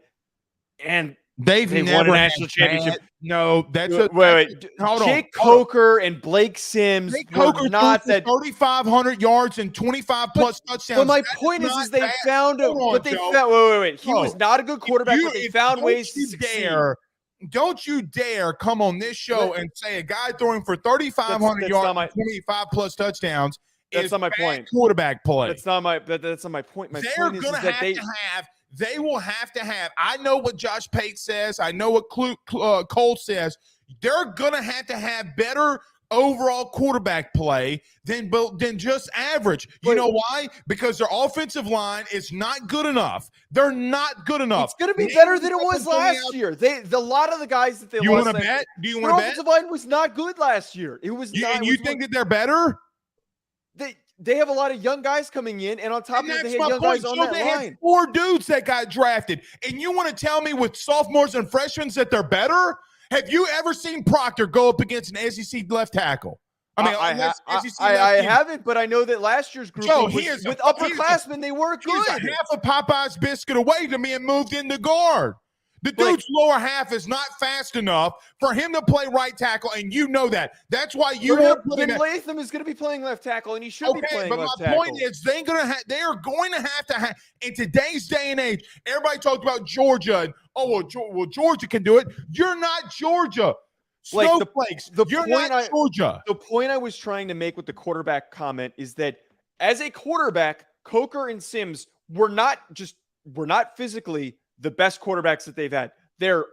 and they've won a national championship. No, that's wait. Jake Coker and Blake Sims were not that 3,500 yards and 25 plus touchdowns. But my point is they found. Wait. He was not a good quarterback, but they found ways to succeed. Don't you dare come on this show and say a guy throwing for 3,500 yards and 25 plus touchdowns. That's not my point. Quarterback play. That's not my point. My They're point going to have. They will have to have. I know what Josh Pate says. I know what Cole says. They're going to have better overall quarterback play than just average. You know why? Because their offensive line is not good enough. They're not good enough. It's going to be better than it was last year. A lot of the guys that they you lost. Want to bet? Do you want to bet? Offensive line was not good last year. It was not. And you think that they're better? They have a lot of young guys coming in, and on top of it, they had young guys on that line. Had 4 dudes that got drafted, and you want to tell me with sophomores and freshmen that they're better? Have you ever seen Proctor go up against an SEC left tackle? I haven't, but I know that last year's group with upperclassmen, they were good. He's a half a Popeye's biscuit away to being moved into guard. The dude's lower half is not fast enough for him to play right tackle, and you know that. That's why you want to put him. Latham is going to be playing left tackle, and he should be playing left tackle. But my point is, they are going to have in today's day and age. Everybody talked about Georgia, and Georgia can do it. You're not Georgia. Snowflakes. You're not Georgia. The point I was trying to make with the quarterback comment is that as a quarterback, Coker and Sims were not physically the best quarterbacks that they've had. They're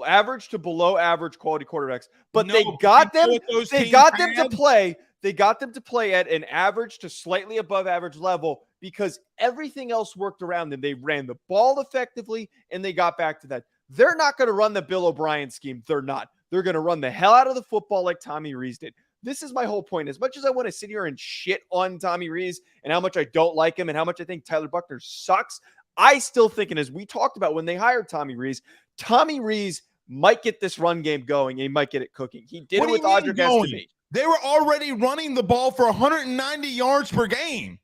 average to below average quality quarterbacks, but they got them to play. They got them to play at an average to slightly above average level because everything else worked around them. They ran the ball effectively, and they got back to that. They're not going to run the Bill O'Brien scheme. They're not. They're going to run the hell out of the football like Tommy Rees did. This is my whole point. As much as I want to sit here and shit on Tommy Rees and how much I don't like him and how much I think Tyler Buchner sucks, I still think, and as we talked about when they hired Tommy Rees might get this run game going and he might get it cooking. He did it with Audric Estime. They were already running the ball for 190 yards per game.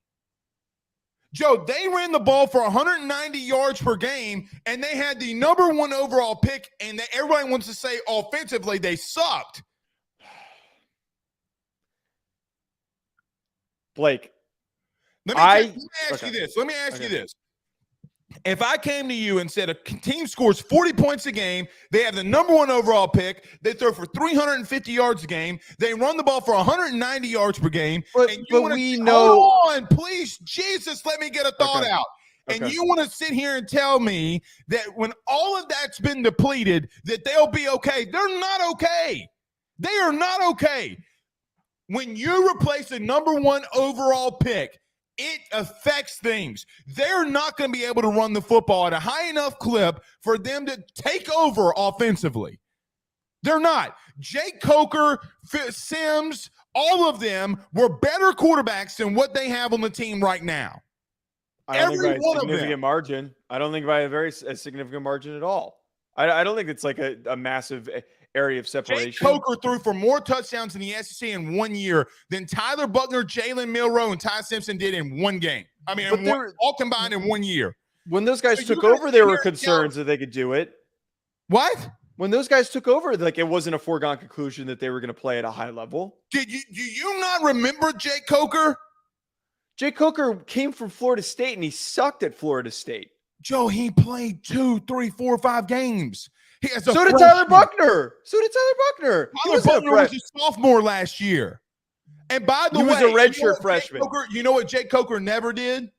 Joe, they ran the ball for 190 yards per game, and they had the number 1 overall pick, and everybody wants to say offensively they sucked. Blake, let me ask you this. If I came to you and said a team scores 40 points a game, they have the number 1 overall pick, they throw for 350 yards a game, they run the ball for 190 yards per game, hold on, please, Jesus, let me get a thought out. And you want to sit here and tell me that when all of that's been depleted, that they'll be okay. They're not okay. They are not okay. When you replace the number 1 overall pick, it affects things. They're not going to be able to run the football at a high enough clip for them to take over offensively. They're not. Jake Coker, Sims, all of them were better quarterbacks than what they have on the team right now. I don't think by a significant margin. I don't think by a significant margin at all. I don't think it's like a massive area of separation. Jake Coker threw for more touchdowns in the SEC in 1 year than Tyler Buchner, Jalen Milroe, and Ty Simpson did in one game. I mean, all combined in 1 year. When those guys took over, there were concerns that they could do it. What? When those guys took over, like it wasn't a foregone conclusion that they were going to play at a high level. Do you not remember Jake Coker? Jake Coker came from Florida State and he sucked at Florida State. Joe, he played 2, 3, 4, 5 games. So did Tyler Buckner. Tyler Buckner was a sophomore last year. And by the way, he was a redshirt freshman. You know what Jake Coker never did?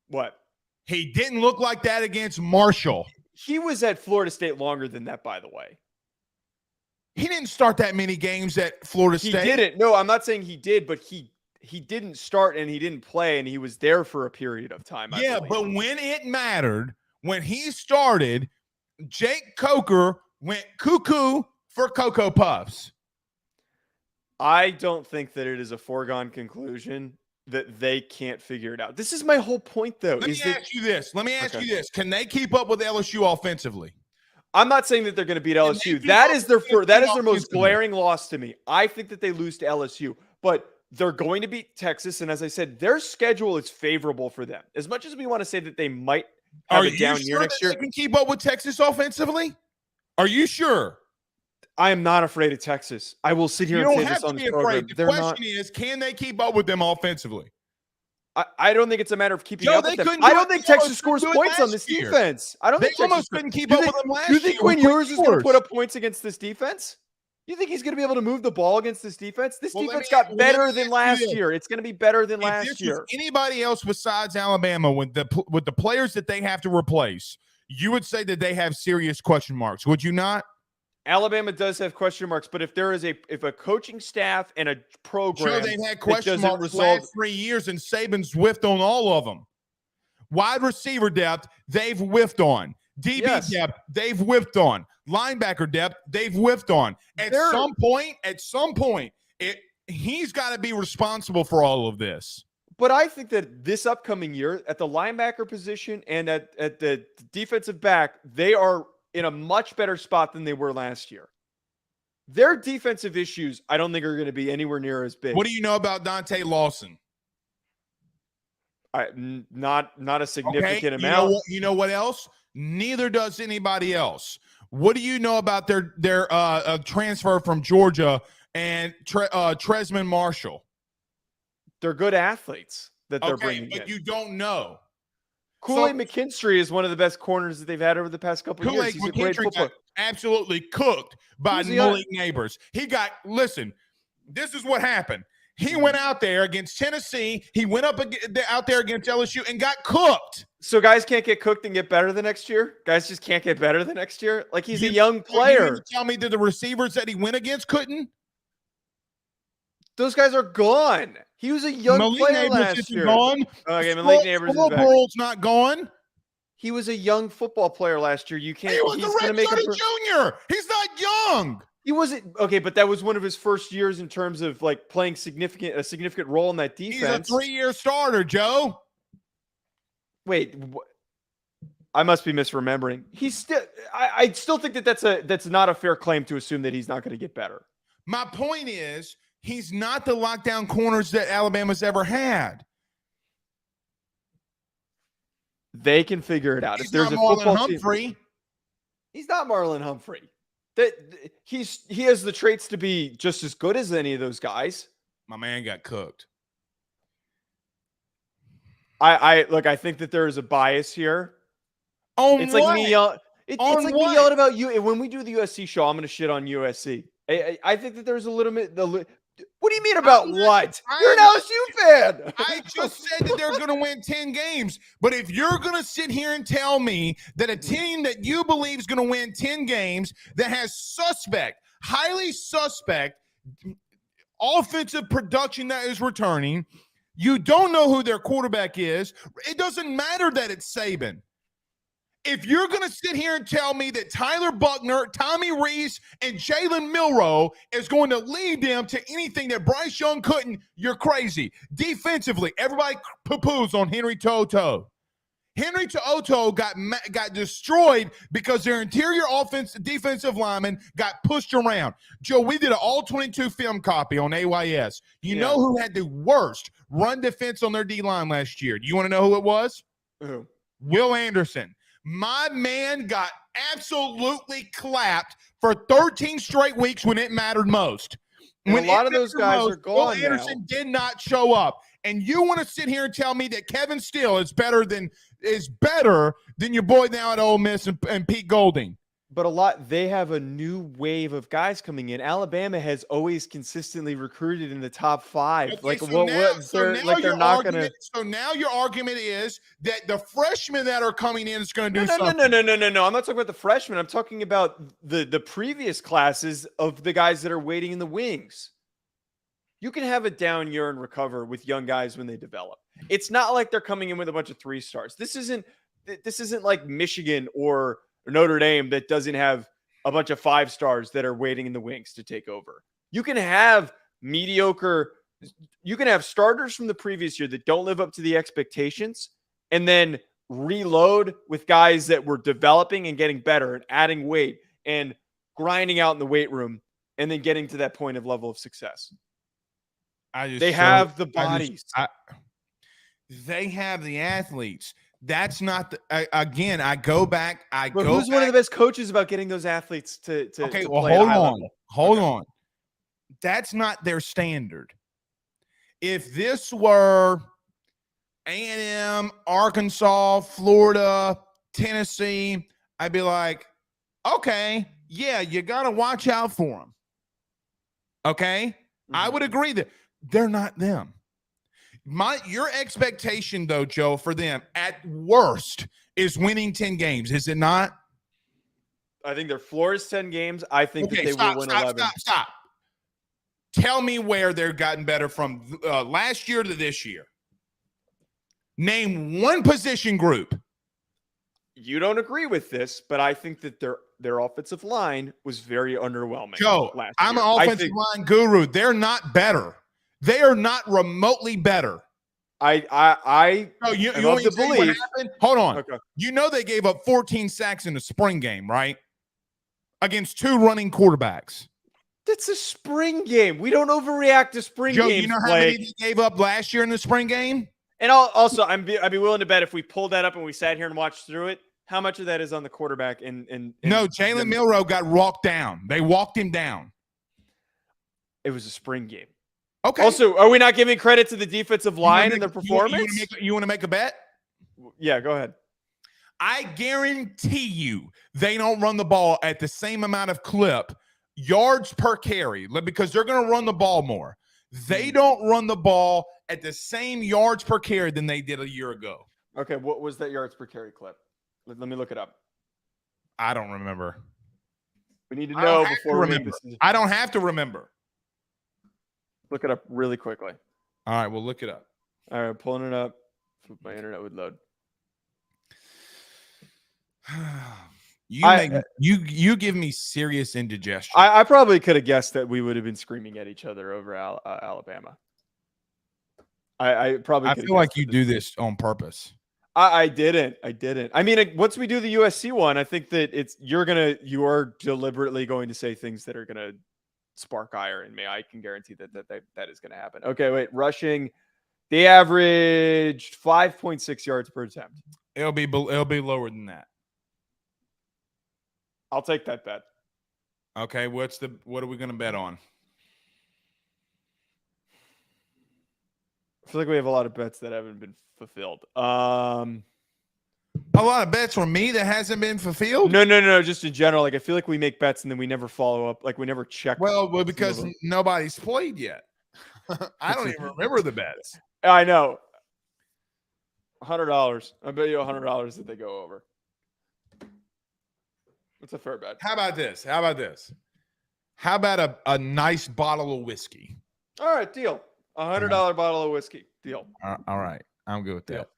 What? He didn't look like that against Marshall. He was at Florida State longer than that, by the way. He didn't start that many games at Florida State. He didn't. No, I'm not saying he did, but he didn't start and he didn't play, and he was there for a period of time. Yeah, but when it mattered, when he started, Jake Coker went cuckoo for Cocoa Puffs. I don't think that it is a foregone conclusion that they can't figure it out. This is my whole point, though. Let me ask you this. Can they keep up with LSU offensively? I'm not saying that they're going to beat LSU. That is their most glaring loss to me. I think that they lose to LSU, but they're going to beat Texas. And as I said, their schedule is favorable for them. As much as we want to say that they might have a down year next year. They can keep up with Texas offensively? Are you sure? I am not afraid of Texas. I will sit here and say this on this program. The question is, can they keep up with them offensively? I don't think it's a matter of keeping up with them. I don't think Texas scores points on this defense. I don't think they almost couldn't keep up with them last year. You think Quinn Ewers is going to put up points against this defense? You think he's going to be able to move the ball against this defense? This defense got better than last year. It's going to be better than last year. Anybody else besides Alabama with the players that they have to replace, you would say that they have serious question marks, would you not? Alabama does have question marks, but if a coaching staff and a program, they've had question marks the last 3 years, and Saban's whiffed on all of them. Wide receiver depth, they've whiffed on. DB depth, they've whiffed on. Linebacker depth, they've whiffed on. At some point, he's got to be responsible for all of this. But I think that this upcoming year, at the linebacker position and at the defensive back, they are in a much better spot than they were last year. Their defensive issues, I don't think, are going to be anywhere near as big. What do you know about Dante Lawson? Not a significant amount. You know what else? Neither does anybody else. What do you know about their transfer from Georgia and Tresman Marshall? They're good athletes that they're bringing but in. You don't know. Kool-Aid McKinstry is one of the best corners that they've had over the past couple of years. He's a great football. Got absolutely cooked by Malik Neighbors. This is what happened. He went out there against Tennessee. He went out there against LSU and got cooked. So guys can't get cooked and get better the next year? Guys just can't get better the next year? Like he's a young player. You tell me that the receivers that he went against couldn't? Those guys are gone. He was a young player last year. Gone. Okay, Malik Neighbors is back. Burrell's not gone. He was a young football player last year. You can't. He was a redshirt junior. He's not young. He wasn't okay, but that was one of his first years in terms of like playing a significant role in that defense. He's a 3-year starter, Joe. Wait, I must be misremembering. He's still. I still think that's not a fair claim to assume that he's not going to get better. My point is, he's not the lockdown corners that Alabama's ever had. They can figure it out. He's not Marlon Humphrey. He's not Marlon Humphrey. He has the traits to be just as good as any of those guys. My man got cooked. I think that there is a bias here. It's like me yelling. It's like me yelling about you. When we do the USC show, I'm going to shit on USC. I think that there's a little bit. What do you mean about what? You're an LSU fan. I just said that they're going to win 10 games. But if you're going to sit here and tell me that a team that you believe is going to win 10 games that has highly suspect offensive production that is returning, you don't know who their quarterback is. It doesn't matter that it's Saban. If you're going to sit here and tell me that Tyler Buckner, Tommy Rees, and Jalen Milroe is going to lead them to anything that Bryce Young couldn't, you're crazy. Defensively, everybody poo-poos on Henry To'oTo'o. Henry To'oTo'o got destroyed because their interior defensive linemen got pushed around. Joe, we did an all-22 film copy on AYS. You know who had the worst run defense on their D-line last year? Do you want to know who it was? Who? Will Anderson. My man got absolutely clapped for 13 straight weeks when it mattered most. And when a lot of those guys are gone Will Anderson did not show up. And you want to sit here and tell me that Kevin Steele is better than your boy now at Ole Miss and Pete Golding. But they have a new wave of guys coming in. Alabama has always consistently recruited in the top 5. Okay, so now your argument is that the freshmen that are coming in is going to do something. No. I'm not talking about the freshmen. I'm talking about the previous classes of the guys that are waiting in the wings. You can have a down year and recover with young guys when they develop. It's not like they're coming in with a bunch of 3 stars. This isn't like Michigan or Notre Dame that doesn't have a bunch of 5 stars that are waiting in the wings to take over. You can have starters from the previous year that don't live up to the expectations and then reload with guys that were developing and getting better and adding weight and grinding out in the weight room and then getting to that point of level of success. They have the bodies. They have the athletes. That's not again. I go back. Who's one of the best coaches about getting those athletes to okay? To well, play hold on. That's not their standard. If this were A&M, Arkansas, Florida, Tennessee, I'd be like, okay, yeah, you got to watch out for them. Okay, I would agree that they're not them. Your expectation, though, Joe, for them at worst is winning 10 games, is it not? I think their floor is 10 games. I think that they will win 11. Stop. Tell me where they've gotten better from last year to this year. Name one position group. You don't agree with this, but I think that their offensive line was very underwhelming. Joe, I'm an offensive line guru. They're not better. They are not remotely better. You want to believe what happened? Hold on. Okay. You know they gave up 14 sacks in the spring game, right? Against 2 running quarterbacks. That's a spring game. We don't overreact to spring games. Joe, you know how many they gave up last year in the spring game? And I'd be willing to bet if we pulled that up and we sat here and watched through it, how much of that is on the quarterback? No, Jalen Milroe got walked down. They walked him down. It was a spring game. Okay. Also, are we not giving credit to the defensive line and their performance? You want to make a bet? Yeah, go ahead. I guarantee you they don't run the ball at the same amount of clip, yards per carry, because they're going to run the ball more. They don't run the ball at the same yards per carry than they did a year ago. Okay, what was that yards per carry clip? Let me look it up. I don't remember. We need to know before we make this. I don't have to remember. Look it up really quickly. All right, we'll look it up. All right, pulling it up. My internet would load. You give me serious indigestion. I probably could have guessed that we would have been screaming at each other over Alabama. I feel like you do this on purpose. I didn't. I mean, once we do the USC one, I think that you are deliberately going to say things that are going to spark ire in me. I can guarantee that is going to happen. Okay, wait. Rushing, they averaged 5.6 yards per attempt. It'll be lower than that. I'll take that bet. Okay, what are we going to bet on? I feel like we have a lot of bets that haven't been fulfilled. A lot of bets from me that hasn't been fulfilled? No. Just in general. Like, I feel like we make bets and then we never follow up. Like, we never check. Well, because nobody's played yet. I don't even remember the bets. I know. $100. I bet you $100 that they go over. That's a fair bet. How about this? How about a nice bottle of whiskey? All right, deal. $100 bottle of whiskey. Deal. All right. I'm good with that.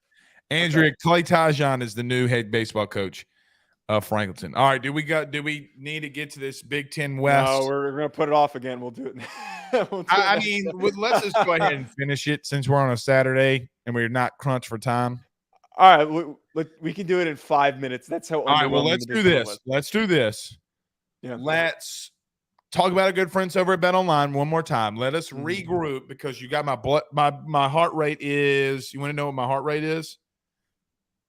Andrea, okay. Clay Tajon is the new head baseball coach of Franklinton. All right. Do we need to get to this Big Ten West? No, we're going to put it off again. We'll do it. Let's just go ahead and finish it since we're on a Saturday and we're not crunched for time. All right. We can do it in 5 minutes. That's how. All right. Well, let's do this. Yeah. Let's talk about our good friends over at BetOnline one more time. Let us regroup because you got my heart rate is. You want to know what my heart rate is?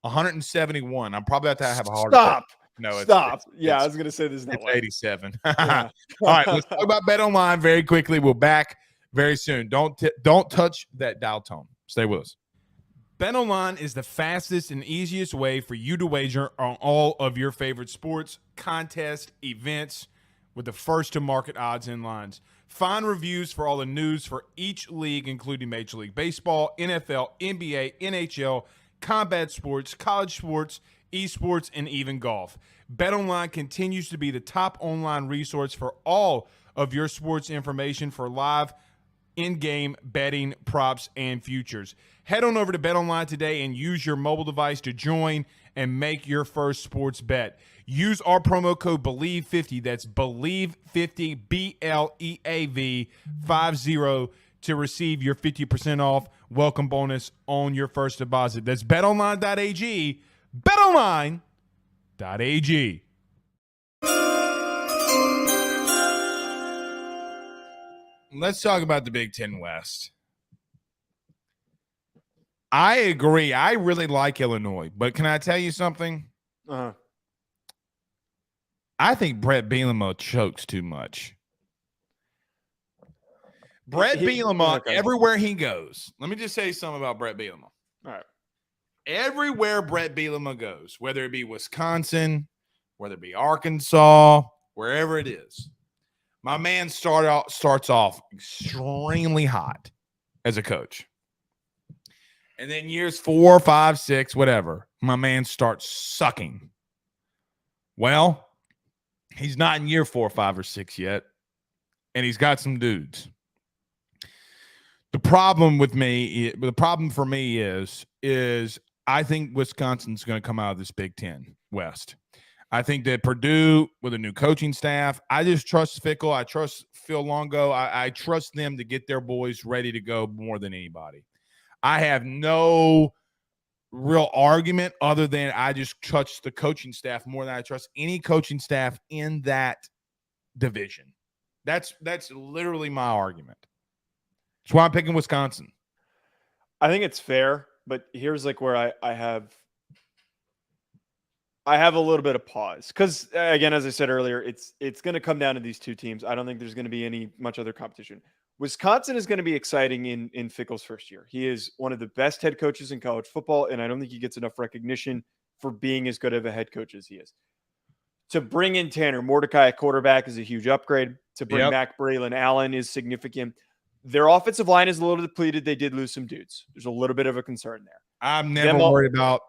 171. I'm probably about to have a heart attack. No, Stop. I was going to say there's no it's way. 87. Yeah. All right, let's talk about Bet Online very quickly. We'll back very soon. Don't touch that dial tone. Stay with us. BetOnline is the fastest and easiest way for you to wager on all of your favorite sports, contests, events with the first to market odds and lines. Find reviews for all the news for each league, including Major League Baseball, NFL, NBA, NHL, combat sports, college sports, esports, and even golf. BetOnline continues to be the top online resource for all of your sports information for live in-game betting, props, and futures. Head on over to BetOnline today and use your mobile device to join and make your first sports bet. Use our promo code BELIEVE50, that's BELIEVE50, BLEAV 50, to receive your 50% off welcome bonus on your first deposit. That's betonline.ag, betonline.ag. Let's talk about the Big Ten West. I agree. I really like Illinois, but can I tell you something? Uh-huh. I think Brett Bielema chokes too much. Brett Bielema, everywhere he goes. Let me just say something about Brett Bielema. All right. Everywhere Brett Bielema goes, whether it be Wisconsin, whether it be Arkansas, wherever it is, my man starts off extremely hot as a coach. And then years 4, 5, 6, whatever, my man starts sucking. Well, he's not in year 4, 5, or 6 yet, and he's got some dudes. The problem for me is I think Wisconsin's going to come out of this Big Ten West. I think that Purdue, with a new coaching staff, I just trust Fickell. I trust Phil Longo. I trust them to get their boys ready to go more than anybody. I have no real argument other than I just trust the coaching staff more than I trust any coaching staff in that division. That's literally my argument. That's why I'm picking Wisconsin. I think it's fair, but here's like where I have a little bit of pause because, again, as I said earlier, it's going to come down to these two teams. I don't think there's going to be much other competition. Wisconsin is going to be exciting in Fickell's first year. He is one of the best head coaches in college football, and I don't think he gets enough recognition for being as good of a head coach as he is. To bring in Tanner Mordecai at quarterback is a huge upgrade. To bring back Braylon Allen is significant. Their offensive line is a little depleted. They did lose some dudes. There's a little bit of a concern there. I'm never worried about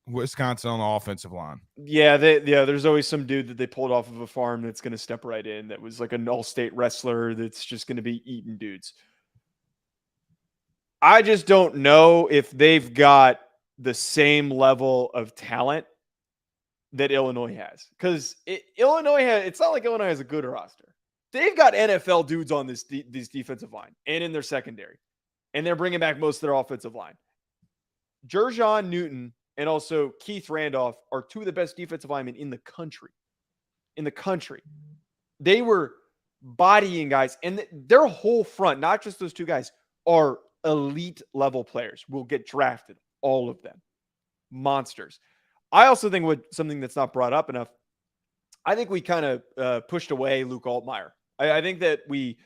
Wisconsin on the offensive line. Yeah, there's always some dude that they pulled off of a farm that's going to step right in that was like an all-state wrestler that's just going to be eating dudes. I just don't know if they've got the same level of talent that Illinois has. Because it's not like Illinois has a good roster. They've got NFL dudes on this defensive line and in their secondary. And they're bringing back most of their offensive line. Jerjon Newton and also Keith Randolph are two of the best defensive linemen in the country. They were bodying guys, and their whole front, not just those two guys, are elite level players. Will get drafted, all of them. Monsters. I also think something that's not brought up enough, I think we kind of pushed away Luke Altmaier. I think that we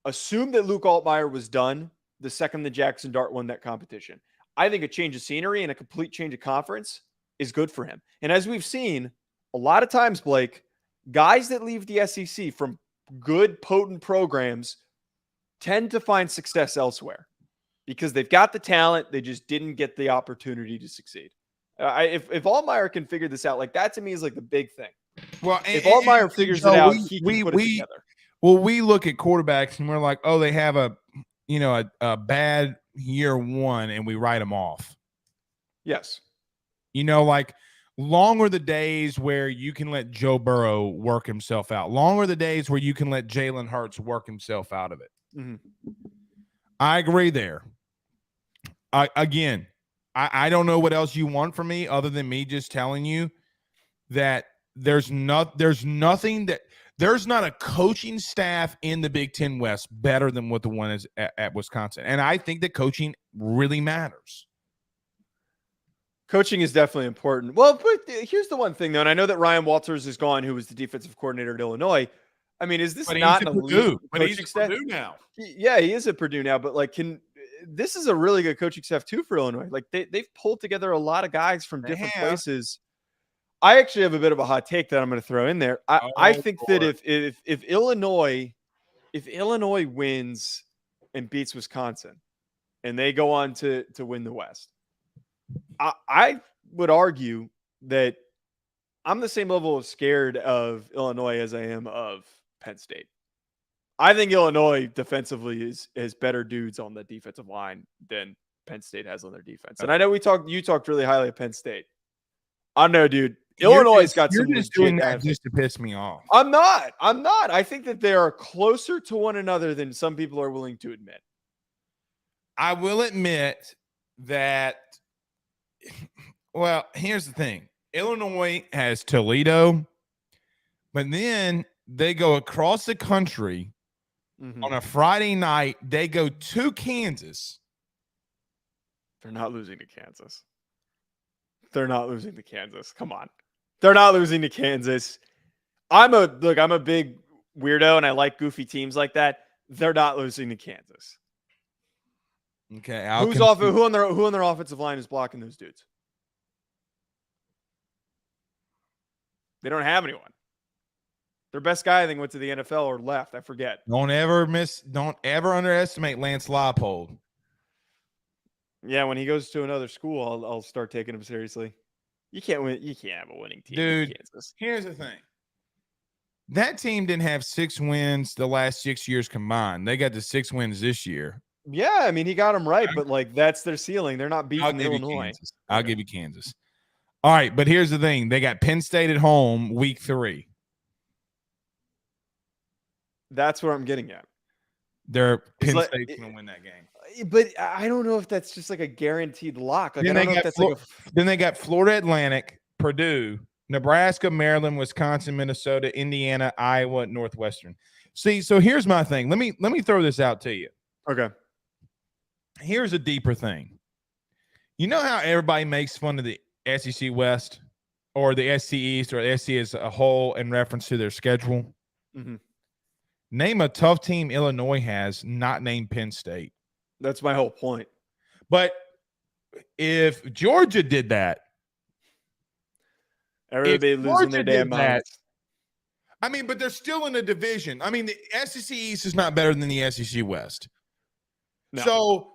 assumed that Luke Altmaier was done the second the Jackson Dart won that competition. I think a change of scenery and a complete change of conference is good for him. And as we've seen a lot of times, Blake, guys that leave the SEC from good, potent programs tend to find success elsewhere because they've got the talent. They just didn't get the opportunity to succeed. If Altmaier can figure this out, like that to me is like the big thing. Well, if Altmaier figures it out, he can put it together. Well, we look at quarterbacks and we're like, oh, they have a bad year one, and we write them off. Yes. Like long are the days where you can let Joe Burrow work himself out. Long are the days where you can let Jalen Hurts work himself out of it. Mm-hmm. I agree there. I don't know what else you want from me other than me just telling you that there's not a coaching staff in the Big Ten West better than what the one is at Wisconsin. And I think that coaching really matters. Coaching is definitely important. Well, but here's the one thing, though, and I know that Ryan Walters is gone, who was the defensive coordinator at Illinois. I mean, is this But he's not at an elite Purdue. But he's coaching at staff? Purdue now. Yeah, he is at Purdue now, but like, this is a really good coaching staff too for Illinois. Like they've pulled together a lot of guys from different places. I actually have a bit of a hot take that I'm going to throw in there. I think that if Illinois wins and beats Wisconsin, and they go on to win the West, I would argue that I'm the same level of scared of Illinois as I am of Penn State. I think Illinois defensively has better dudes on the defensive line than Penn State has on their defense. And I know you talked really highly of Penn State. I know, dude. Illinois got some You're just doing that just to piss me off. I'm not. I think that they are closer to one another than some people are willing to admit. I will admit that. Well, here's the thing. Illinois has Toledo, but then they go across the country on a Friday night. They go to Kansas. They're not losing to Kansas. They're not losing to Kansas. Come on. They're not losing to Kansas. I'm a big weirdo and I like goofy teams like that. They're not losing to Kansas. Okay. Who on their offensive line is blocking those dudes? They don't have anyone. Their best guy, I think, went to the NFL or left. I forget. Don't ever underestimate Lance Leipold. Yeah, when he goes to another school, I'll start taking him seriously. You can't win. You can't have a winning team, dude. In Kansas. Here's the thing. That team didn't have 6 wins the last 6 years combined. They got the 6 wins this year. Yeah, I mean, he got them right, but like that's their ceiling. They're not beating Illinois. I'll give you Kansas. All right, but here's the thing. They got Penn State at home week 3. That's where I'm getting at. Penn State's going to win that game. But I don't know if that's just like a guaranteed lock. Like, then they got Florida Atlantic, Purdue, Nebraska, Maryland, Wisconsin, Minnesota, Indiana, Iowa, Northwestern. See, so here's my thing. Let me throw this out to you. Okay. Here's a deeper thing. You know how everybody makes fun of the SEC West or the SC East or the SC as a whole in reference to their schedule? Mm-hmm. Name a tough team Illinois has, not named Penn State. That's my whole point. But if Georgia did that, everybody losing their damn minds. I mean, but they're still in a division. I mean, the SEC East is not better than the SEC West. No. So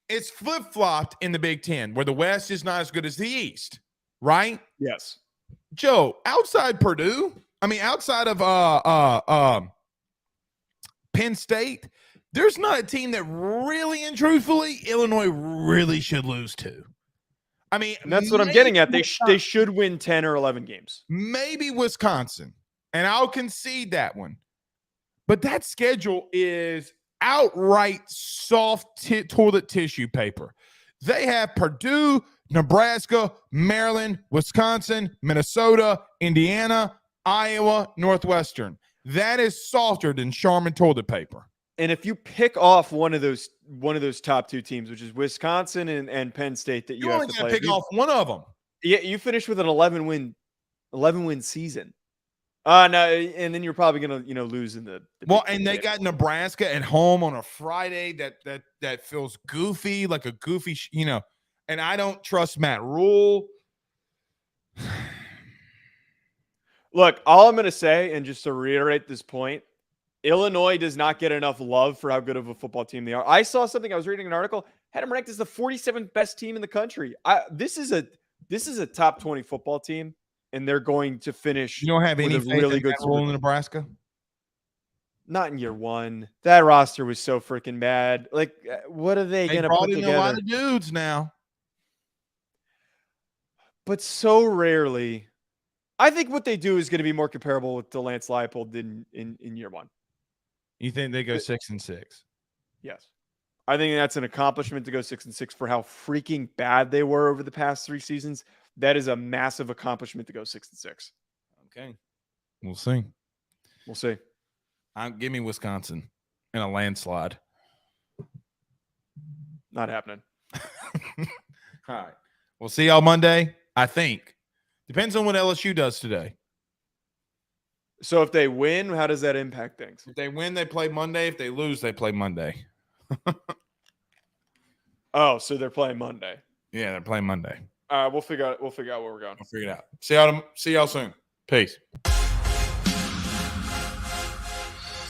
it's flip-flopped in the Big Ten, where the West is not as good as the East, right? Yes. Joe, outside Purdue, outside of Penn State, there's not a team that really and truthfully Illinois really should lose to. I mean, and that's what I'm getting at. They should win 10 or 11 games. Maybe Wisconsin, and I'll concede that one. But that schedule is outright soft toilet tissue paper. They have Purdue, Nebraska, Maryland, Wisconsin, Minnesota, Indiana, Iowa, Northwestern. That is softer than Charmin toilet paper. And if you pick off one of those top 2 teams, which is Wisconsin and Penn State, that you have to play, pick off one of them. Yeah, you finish with an 11 win season. No, and then you're probably gonna lose in the and they got Nebraska at home on a Friday that feels goofy, like a goofy, and I don't trust Matt Rule. Look, all I'm gonna say, and just to reiterate this point, Illinois does not get enough love for how good of a football team they are. I saw something. I was reading an article, had them ranked as the 47th best team in the country. This is a top 20 football team. And they're going to finish. You don't have any really good role in Nebraska? Not in year 1. That roster was so freaking bad. Like, what are they going to put together? A lot of dudes now. But so rarely. I think what they do is going to be more comparable with the Lance Leipold than in year 1. You think they go 6-6? Yes. I think that's an accomplishment to go 6-6 for how freaking bad they were over the past 3 seasons. That is a massive accomplishment to go 6-6. Okay. We'll see. We'll see. Give me Wisconsin in a landslide. Not happening. All right. We'll see y'all Monday, I think. Depends on what LSU does today. So if they win, how does that impact things? If they win, they play Monday. If they lose, they play Monday. Oh, so they're playing Monday. Yeah, they're playing Monday. We'll figure out where we're going. I'll figure it out. See y'all soon. Peace.